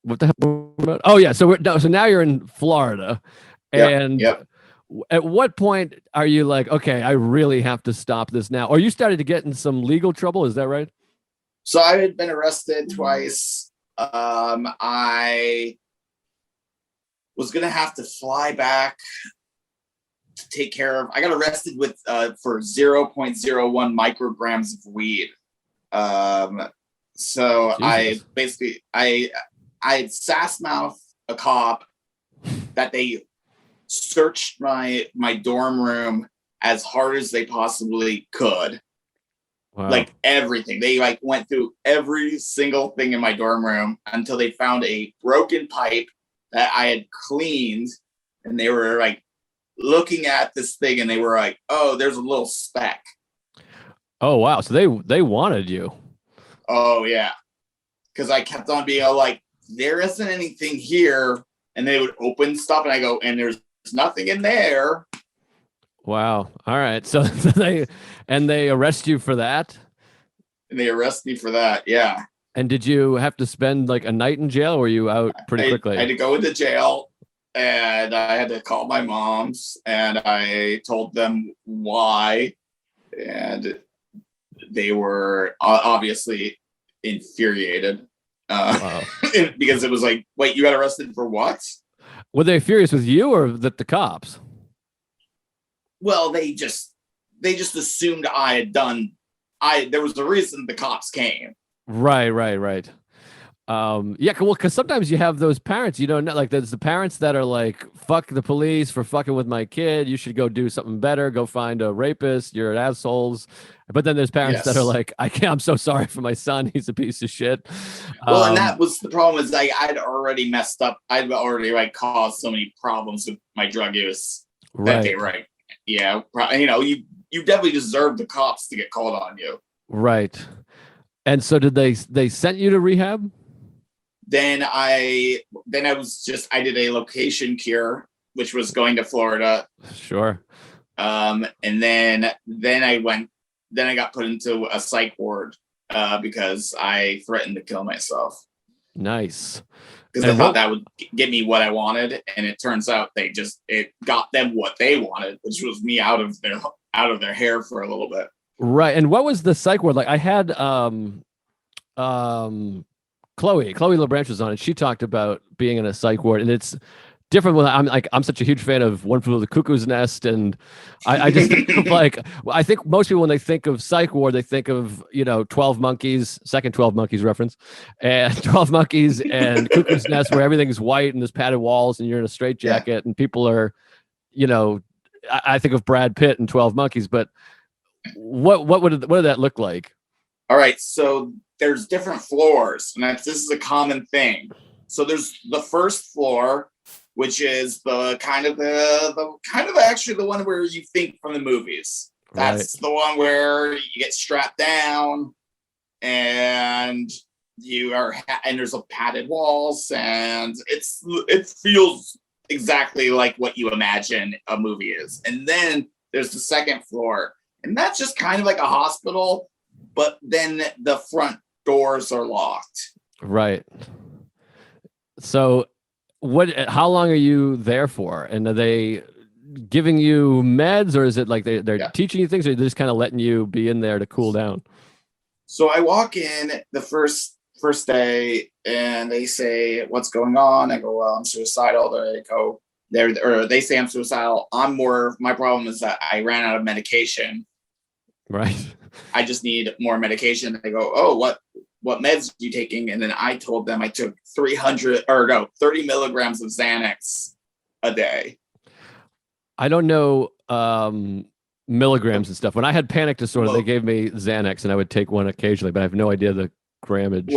What the hell? Oh yeah, so now you're in Florida, Yep. and Yep. at what point are you like, okay, I really have to stop this now? Or you started to get in some legal trouble, is that right? So I had been arrested twice. I was gonna have to fly back to take care of. I got arrested with for 0.01 micrograms of weed. So Jesus. I had sass mouth a cop that they searched my dorm room as hard as they possibly could. Wow. Like everything. They like went through every single thing in my dorm room until they found a broken pipe that I had cleaned, and they were like looking at this thing and they were like, "Oh, there's a little speck." Oh wow. So they wanted you. Oh yeah. Because I kept on being like, there isn't anything here. And they would open stuff and I go, and there's nothing in there. Wow. All right. So they arrest you for that? And they arrest me for that. Yeah. And did you have to spend like a night in jail, or were you out pretty quickly? I had to go into jail, and I had to call my moms, and I told them why. And they were obviously infuriated Wow. because it was like, wait, you got arrested for what? Were they furious with you or that the cops? Well, they just assumed I had done. There was a reason the cops came. Right. Yeah, well, because sometimes you have those parents, you don't know, like there's the parents that are like, fuck the police for fucking with my kid. You should go do something better. Go find a rapist. You're assholes. But then there's parents that are like, I'm so sorry for my son. He's a piece of shit. Well, and that was the problem, is like I'd already messed up. I'd already like caused so many problems with my drug use that they were like, yeah, you definitely deserve the cops to get called on you. Right. And so did they sent you to rehab? Then I did a location cure, which was going to Florida. Sure. And then I got put into a psych ward because I threatened to kill myself. Nice. Because I thought that would get me what I wanted, and it turns out it got them what they wanted, which was me out of their hair for a little bit. Right. And what was the psych ward like? I had Chloe LeBranch was on it. She talked about being in a psych ward, and it's different. When I'm such a huge fan of One Flew Over the Cuckoo's Nest, and I just think of I think most people when they think of psych ward, they think of 12 Monkeys, second 12 Monkeys reference, and 12 Monkeys and Cuckoo's Nest, where everything's white and there's padded walls and you're in a straitjacket and people are, I think of Brad Pitt and 12 Monkeys, but what did that look like? All right, so there's different floors, and this is a common thing. So there's the first floor, which is the kind of actually the one where you think from the movies. That's the one where you get strapped down, and and there's a padded walls, and it feels exactly like what you imagine a movie is. And then there's the second floor, and that's just kind of like a hospital, but then the front doors are locked. Right. So how long are you there for? And giving you meds, or is it like they're Yeah. teaching you things, or they're just kind of letting you be in there to cool down? So I walk in the first day and they say, "What's going on?" I go, "Well, I'm suicidal." They go, they say I'm suicidal. My problem is that I ran out of medication. Right. I just need more medication. They go, "Oh, what meds are you taking?" And then I told them I took 30 milligrams of Xanax a day. I don't know milligrams and stuff. When I had panic disorder, they Well, gave me Xanax, and I would take one occasionally, but I have no idea the grammage.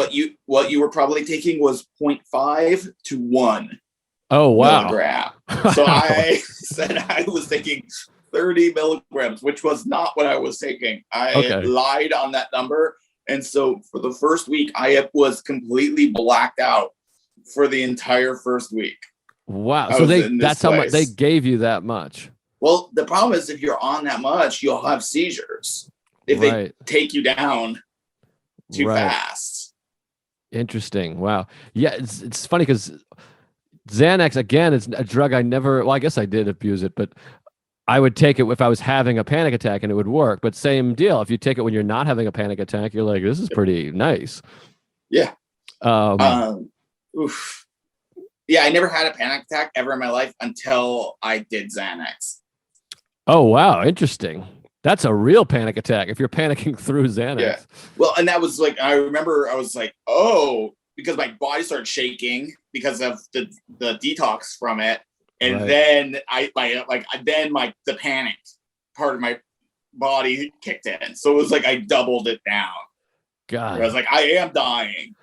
what you were probably taking was 0.5 to 1 Oh wow. milligram. So I said I was taking 30 milligrams, which was not what I was taking. I Okay. lied on that number. And so for the first week, I was completely blacked out for the entire first week. Wow. I So was in this that's how much they place. gave you that much. Well, the problem is if you're on that much, you'll have seizures if they Right. take you down too Right. fast. Interesting. Wow. Yeah, it's funny because Xanax, again, it's a drug I never, well, I guess I did abuse it, but I would take it if I was having a panic attack and it would work. But same deal. If you take it when you're not having a panic attack, you're like, this is pretty nice. Yeah. Um, Oof. Yeah, I never had a panic attack ever in my life until I did Xanax. oh, wow. Interesting. That's a real panic attack if you're panicking through Xanax. Yeah. Well, and that was like, I remember I was like, oh, because my body started shaking because of the detox from it. And Right. then the panic part of my body kicked in. So it was like I doubled it down. God. I was like, I am dying.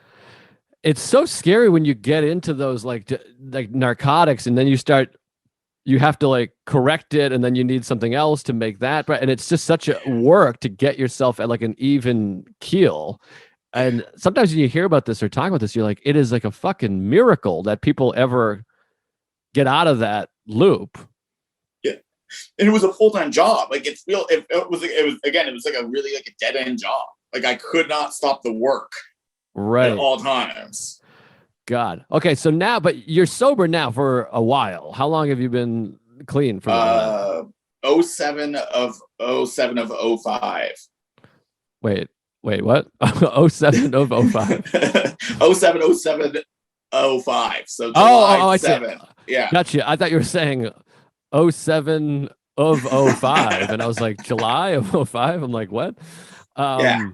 It's so scary when you get into those like narcotics, and then you have to like correct it, and then you need something else to make that right, and it's just such a work to get yourself at like an even keel. And sometimes when you hear about this or talk about this, you're like, it is like a fucking miracle that people ever get out of that loop. Yeah, and it was a full-time job. Like it was like a really like a dead-end job. Like I could not stop the work Right. at all times. God. Okay, so now, but you're sober now for a while. How long have you been clean from all that? 07 of 05. Wait, what? 07 of 05. 07 05. So July I see. 7. Yeah. Gotcha. I thought you were saying 07 of 05. And I was like, July of 05? I'm like, what? Yeah.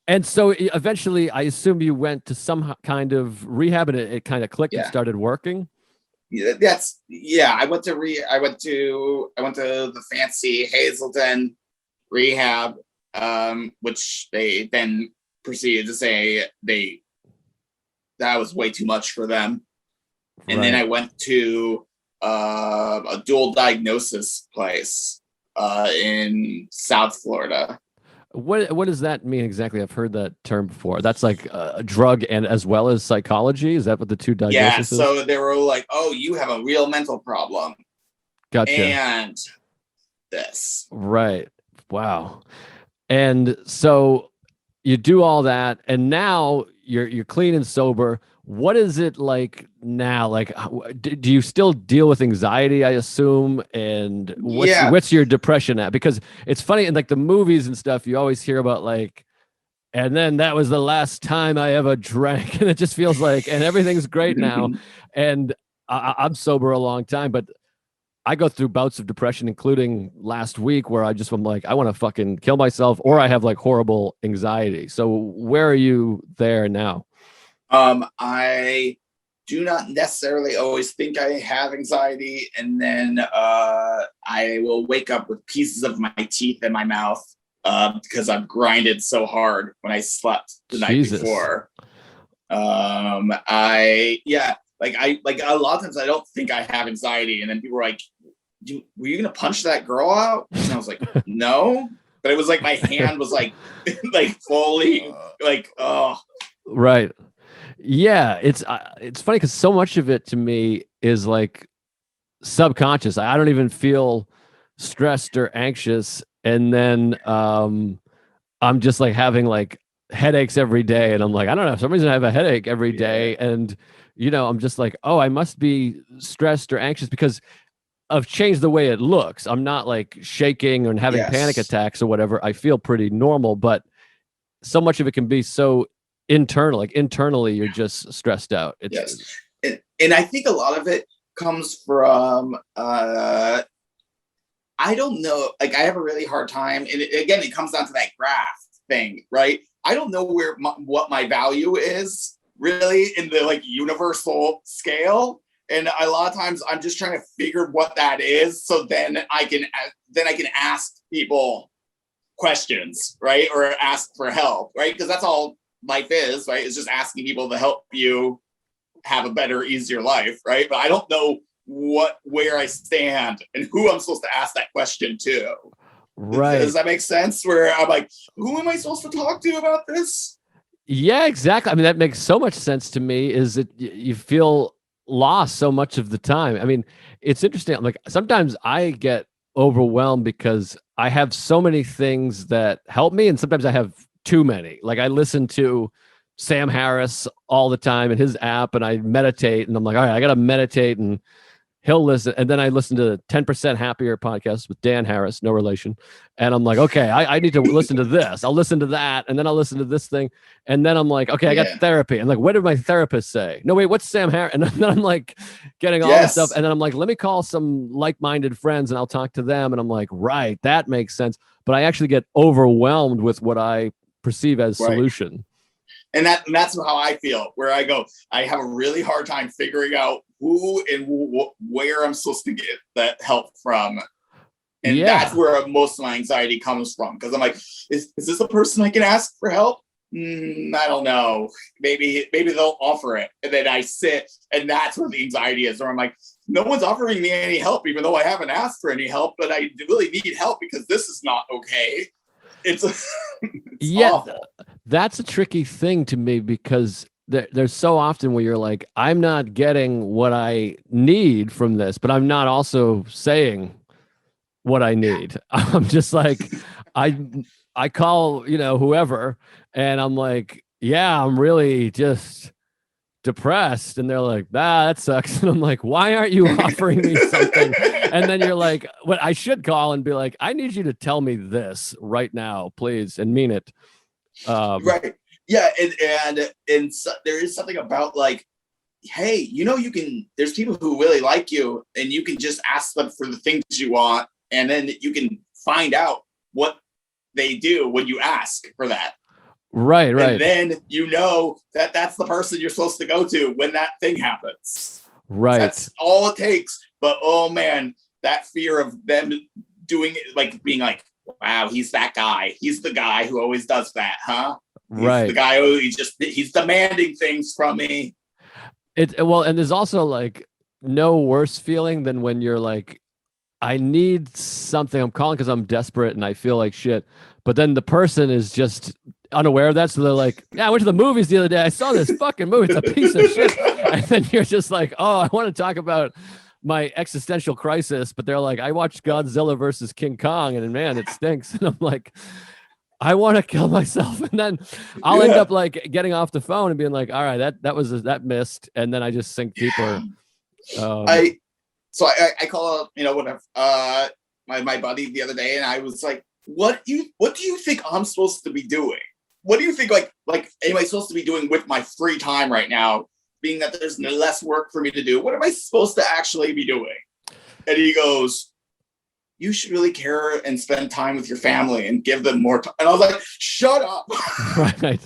And so eventually, I assume you went to some kind of rehab, and it kind of clicked and started working. I went to the fancy Hazelden rehab, which they then proceeded to say that was way too much for them. And then I went to a dual diagnosis place in South Florida. What does that mean exactly? I've heard that term before. That's like a drug and as well as psychology. Is that what the two diagnoses? Yeah. So they were like, "Oh, you have a real mental problem." Gotcha. And this. Right. Wow. And so you do all that, and now you're clean and sober. What is it like now? Like, do you still deal with anxiety, I assume? And what's your depression at? Because it's funny in like the movies and stuff, you always hear about like, and then that was the last time I ever drank. And it just feels like, and everything's great now. And I'm sober a long time, but I go through bouts of depression, including last week, where I'm like, I want to fucking kill myself, or I have like horrible anxiety. So where are you there now? I do not necessarily always think I have anxiety, and then I will wake up with pieces of my teeth in my mouth because I've grinded so hard when I slept the night before. I a lot of times I don't think I have anxiety, and then people are like, "Were you gonna punch that girl out?" And I was like, "No," but it was like my hand was like fully like, oh, right. Yeah, it's funny because so much of it to me is like subconscious. I don't even feel stressed or anxious, and then I'm just like having like headaches every day, and I'm like, I don't know, for some reason I have a headache every day, and I'm just like, oh, I must be stressed or anxious because I've changed the way it looks. I'm not like shaking or having panic Yes. attacks or whatever. I feel pretty normal, but so much of it can be so internal. Like internally, you're just stressed out. It's Yes. And I think a lot of it comes from I don't know. Like I have a really hard time, and again, it comes down to that graph thing, right? I don't know what my value is really in the like universal scale, and a lot of times I'm just trying to figure what that is, so then I can ask people questions, right, or ask for help, right? Because that's all life is, right? It's just asking people to help you have a better, easier life, right? But I don't know where I stand and who I'm supposed to ask that question to. right. Does that make sense? Where I'm like, who am I supposed to talk to about this? Yeah, exactly. I mean, that makes so much sense to me. Is that you feel lost so much of the time? I mean, it's interesting. Like sometimes I get overwhelmed because I have so many things that help me, and sometimes I have too many. Like I listen to Sam Harris all the time in his app, and I meditate, and I'm like, all right, I got to meditate and he'll listen. And then I listen to 10% Happier podcast with Dan Harris, no relation. And I'm like, okay, I need to listen to this. I'll listen to that. And then I'll listen to this thing. And then I'm like, okay, I got therapy. And like, what did my therapist say? No, wait, what's Sam Harris? And then I'm like getting all this stuff. And then I'm like, let me call some like-minded friends and I'll talk to them. And I'm like, right, that makes sense. But I actually get overwhelmed with what I perceive as solution. And that's how I feel, where I go, I have a really hard time figuring out who and where I'm supposed to get that help from. And that's where most of my anxiety comes from. Because I'm like, is this a person I can ask for help? I don't know. Maybe they'll offer it. And then I sit, and that's where the anxiety is. Or I'm like, no one's offering me any help, even though I haven't asked for any help, but I really need help because this is not okay. It's awful. That's a tricky thing to me because there's so often where you're like, I'm not getting what I need from this, but I'm not also saying what I need. I'm just like, I call, whoever, and I'm like, yeah, I'm really just depressed. And they're like, that sucks. And I'm like, why aren't you offering me something? And then you're like, what I should call and be like, I need you to tell me this right now, please, and mean it. Right. Yeah. And so there is something about like, hey, you can, there's people who really like you, and you can just ask them for the things you want. And then you can find out what they do when you ask for that. Right. And then that's the person you're supposed to go to when that thing happens. Right. That's all it takes. But oh man, that fear of them doing it, like being like, wow, he's that guy. He's the guy who always does that, huh? Right. He's the guy who he's demanding things from me. And there's also like no worse feeling than when you're like, I need something. I'm calling because I'm desperate and I feel like shit. But then the person is just unaware of that. So they're like, yeah, I went to the movies the other day. I saw this fucking movie. It's a piece of shit. And then you're just like, oh, I want to talk about my existential crisis. But they're like, I watched Godzilla versus King Kong and man, it stinks. And I'm like, I want to kill myself. And then I'll end up like getting off the phone and being like, all right, that missed. And then I just sink deeper. So I call whatever my buddy the other day, and I was like, what do you think I'm supposed to be doing? What do you think like am I supposed to be doing with my free time right now, being that there's less work for me to do? What am I supposed to actually be doing? And he goes, you should really care and spend time with your family and give them more time. And I was like, shut up. Right.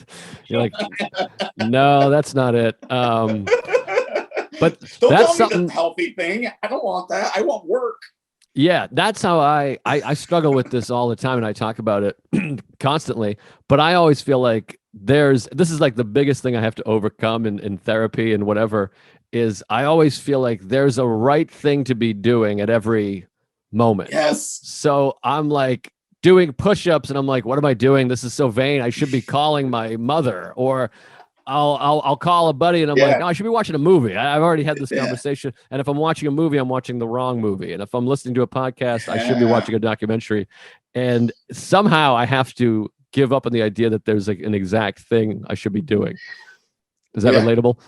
You're like, no, that's not it. But don't that's tell me the healthy thing. I don't want that. I want work. Yeah, that's how I struggle with this all the time, and I talk about it constantly. But I always feel like this is like the biggest thing I have to overcome in therapy and whatever, is I always feel like there's a right thing to be doing at every moment. Yes. So I'm like doing push-ups and I'm like, what am I doing? This is so vain. I should be calling my mother, or I'll call a buddy and I'm like, no, I should be watching a movie. I've already had this conversation. And if I'm watching a movie, I'm watching the wrong movie. And if I'm listening to a podcast, I should be watching a documentary. And somehow I have to give up on the idea that there's like an exact thing I should be doing. Is that relatable?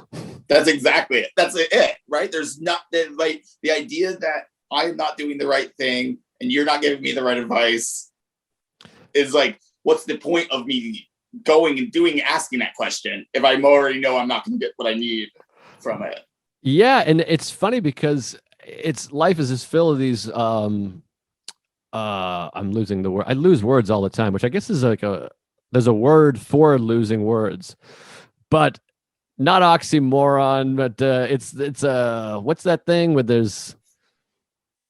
That's exactly it. That's it, right? There's not like the idea that I'm not doing the right thing and you're not giving me the right advice, is like, what's the point of me going and asking that question if I already know I'm not going to get what I need from it? Yeah, and it's funny because life is just full of these I'm losing the word. I lose words all the time, which I guess is like there's a word for losing words, but not oxymoron, but it's what's that thing where there's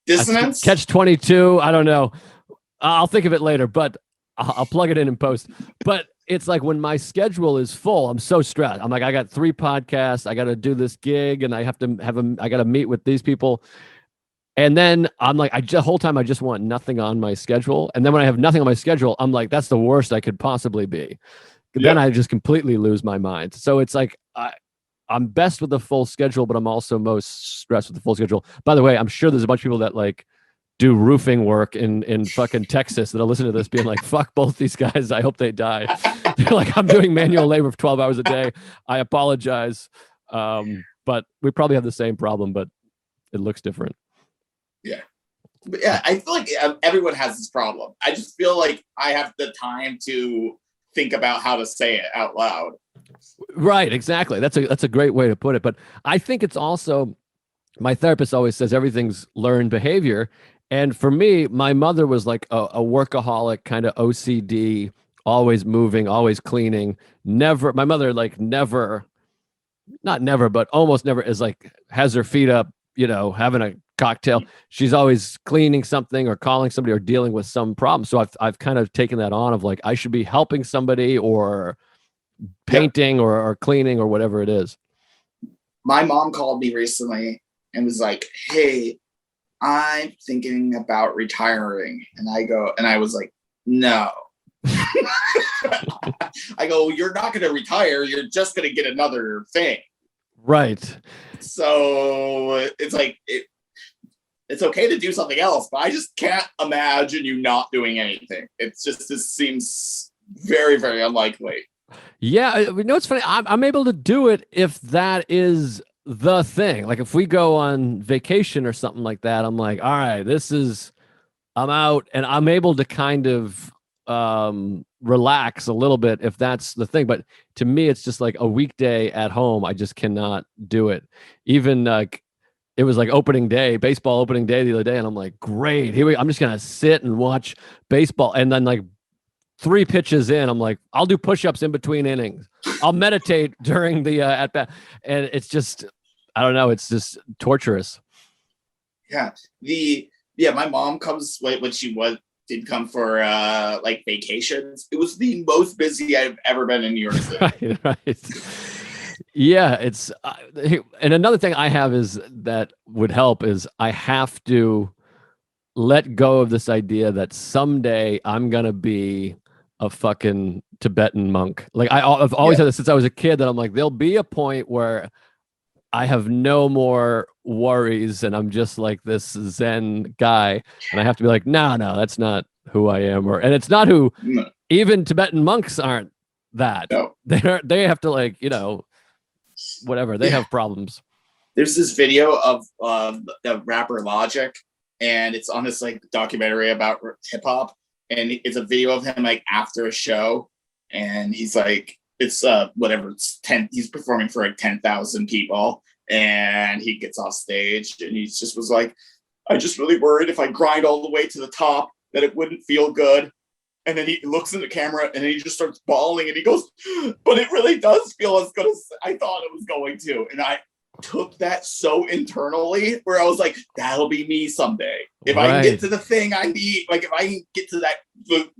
Dissonance? catch 22. I don't know. I'll think of it later, but I'll plug it in post. But it's like when my schedule is full, I'm so stressed. I'm like, I got 3 podcasts, I got to do this gig, and I have to I got to meet with these people. And then I'm like, the whole time I just want nothing on my schedule. And then when I have nothing on my schedule, I'm like, that's the worst I could possibly be. Then I just completely lose my mind. So it's like, I'm best with a full schedule, but I'm also most stressed with the full schedule. By the way, I'm sure there's a bunch of people that like do roofing work in fucking Texas that'll listen to this being like, fuck both these guys. I hope they die. They're like, I'm doing manual labor for 12 hours a day. I apologize. But we probably have the same problem, but it looks different. Yeah. But yeah, I feel like everyone has this problem. I just feel like I have the time to think about how to say it out loud. Right, exactly. That's a great way to put it. But I think it's also, my therapist always says everything's learned behavior. And for me, my mother was like a workaholic, kind of OCD, always moving, always cleaning. Never, my mother like never, not never, but almost never is like, has her feet up, having a cocktail. She's always cleaning something or calling somebody or dealing with some problem. So I've kind of taken that on of like, I should be helping somebody or painting or cleaning or whatever it is. My mom called me recently and was like, hey, I'm thinking about retiring. And I was like, no. I go, you're not going to retire. You're just going to get another thing. Right. So it's like, it's okay to do something else, but I just can't imagine you not doing anything. It's just, this seems very, very unlikely. Yeah. It's funny. I'm able to do it if that is the thing. Like if we go on vacation or something like that, I'm like, all right, I'm out and I'm able to kind of relax a little bit if that's the thing. But to me, it's just like a weekday at home. I just cannot do it. Even like it was like baseball opening day the other day. And I'm like, great, I'm just going to sit and watch baseball. And then like 3 pitches in, I'm like, I'll do push-ups in between innings. I'll meditate during the at bat. And it's just, I don't know. It's just torturous. Yeah. My mom comes when she did come for like vacations. It was the most busy I've ever been in New York City. Right. Yeah, it's and another thing I have is that would help is I have to let go of this idea that someday I'm gonna be a fucking Tibetan monk. Like I've always had this since I was a kid that I'm like, there'll be a point where I have no more worries and I'm just like this Zen guy. And I have to be like, no, that's not who I am. And it's not who even Tibetan monks aren't that. No. They have to like, whatever. They have problems. There's this video of the rapper Logic, and it's on this like documentary about hip hop. And it's a video of him like after a show. And he's like, it's it's 10, he's performing for like 10,000 people, and he gets off stage and he just was like, I just really worried if I grind all the way to the top that it wouldn't feel good. And then he looks in the camera and he just starts bawling and he goes, but it really does feel as good as I thought it was going to. And I took that so internally where I was like, that'll be me someday. If I can get to the thing I need, like if I can get to that,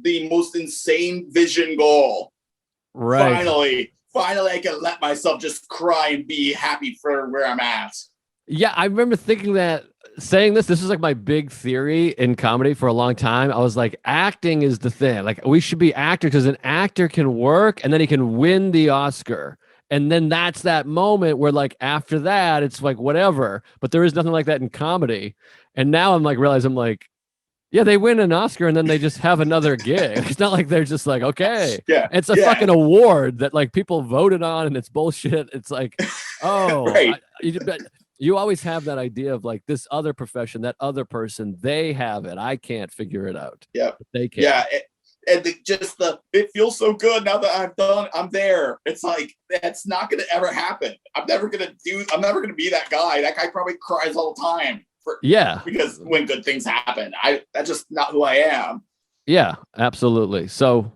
the most insane vision goal, finally I can let myself just cry and be happy for where I'm at. Yeah, I remember thinking that, saying this is like my big theory in comedy for a long time. I was like, acting is the thing. Like we should be actors because an actor can work and then he can win the Oscar. And then that's that moment where like after that, it's like whatever. But there is nothing like that in comedy. And now I'm like, realizing I'm like, yeah, they win an Oscar and then they just have another gig. It's not like they're just like, okay. Yeah. It's a fucking award that like people voted on and it's bullshit. It's like, oh, You always have that idea of like this other profession, that other person, they have it. I can't figure it out. Yeah. They can. Yeah. It feels so good now that I'm there. It's like, that's not going to ever happen. I'm never going to be that guy. That guy probably cries all the time. Because when good things happen, that's just not who I am. Yeah, absolutely. So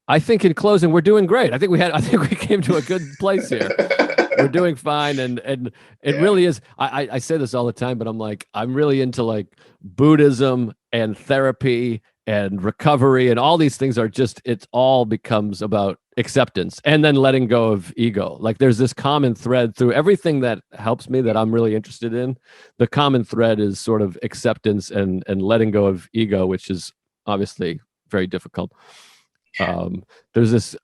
I think in closing, we're doing great. I think we came to a good place here. We're doing fine. And it really is. I say this all the time, but I'm really into like Buddhism and therapy and recovery, and all these things it all becomes about acceptance and then letting go of ego. Like there's this common thread through everything that helps me that I'm really interested in. The common thread is sort of acceptance and letting go of ego, which is obviously very difficult. There's this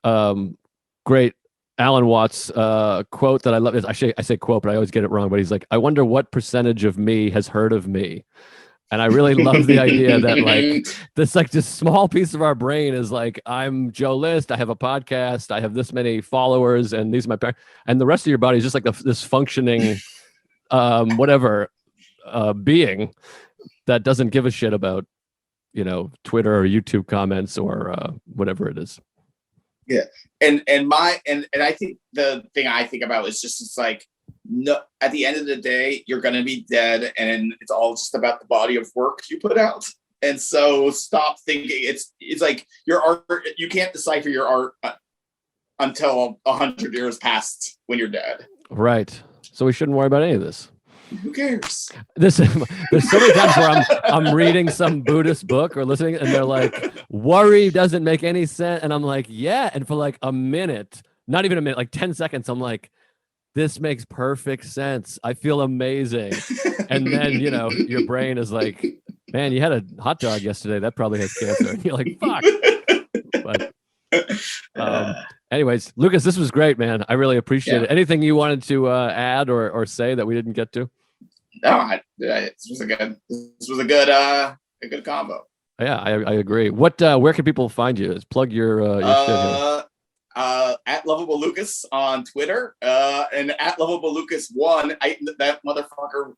great Alan Watts quote that I love. I say quote, but I always get it wrong. But he's like, I wonder what percentage of me has heard of me. And I really love the idea that like this small piece of our brain is like, I'm Joe List. I have a podcast. I have this many followers, and these are my parents. And the rest of your body is just like this functioning, being that doesn't give a shit about, Twitter or YouTube comments or whatever it is. Yeah, and I think the thing I think about is just it's like, no, at the end of the day, you're going to be dead, and it's all just about the body of work you put out. And so stop thinking it's like your art. You can't decipher your art until 100 years passed when you're dead. Right. So we shouldn't worry about any of this. Who cares? There's so many times where I'm reading some Buddhist book or listening, and they're like, worry doesn't make any sense. And I'm like, yeah. And for like a minute, not even a minute, like 10 seconds, I'm like, this makes perfect sense. I feel amazing. And then, your brain is like, man, you had a hot dog yesterday. That probably has cancer. And you're like, fuck. But anyways, Lucas, this was great, man. I really appreciate it. Anything you wanted to add or say that we didn't get to? No, this was a good combo. Yeah, I agree. Where can people find you? Plug your shit here. At Lovable Lucas on Twitter, and at Lovable Lucas 1. That motherfucker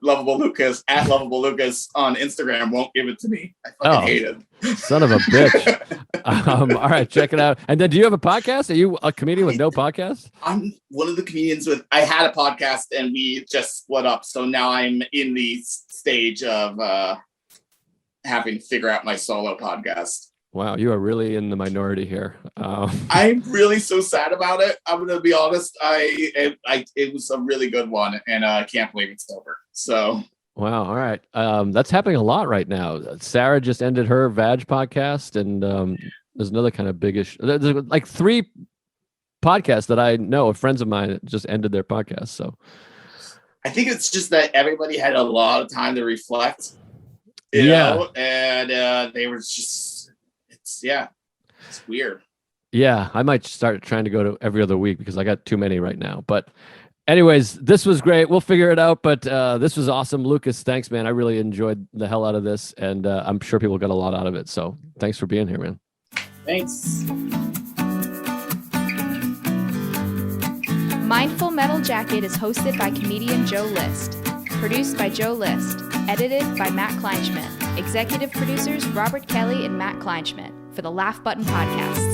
Lovable Lucas at Lovable Lucas on Instagram won't give it to me. I fucking hate it. Son of a bitch. All right, check it out. And then, do you have a podcast? Are you a comedian with no podcast? I'm one of the comedians I had a podcast and we just split up. So now I'm in the stage of having to figure out my solo podcast. Wow, you are really in the minority here. I'm really so sad about it. I'm going to be honest. It was a really good one, and I can't believe it's over. So, wow, all right. That's happening a lot right now. Sarah just ended her Vag podcast, and there's another kind of biggish. There's like 3 podcasts that I know of friends of mine that just ended their podcast. So, I think it's just that everybody had a lot of time to reflect. You know, and they were just. It's weird. Yeah, I might start trying to go to every other week because I got too many right now. But anyways, this was great. We'll figure it out. But this was awesome. Lucas, thanks, man. I really enjoyed the hell out of this. And I'm sure people got a lot out of it. So thanks for being here, man. Thanks. Mindful Metal Jacket is hosted by comedian Joe List. Produced by Joe List. Edited by Matt Kleinschmidt. Executive producers Robert Kelly and Matt Kleinschmidt for the Laugh Button Podcast.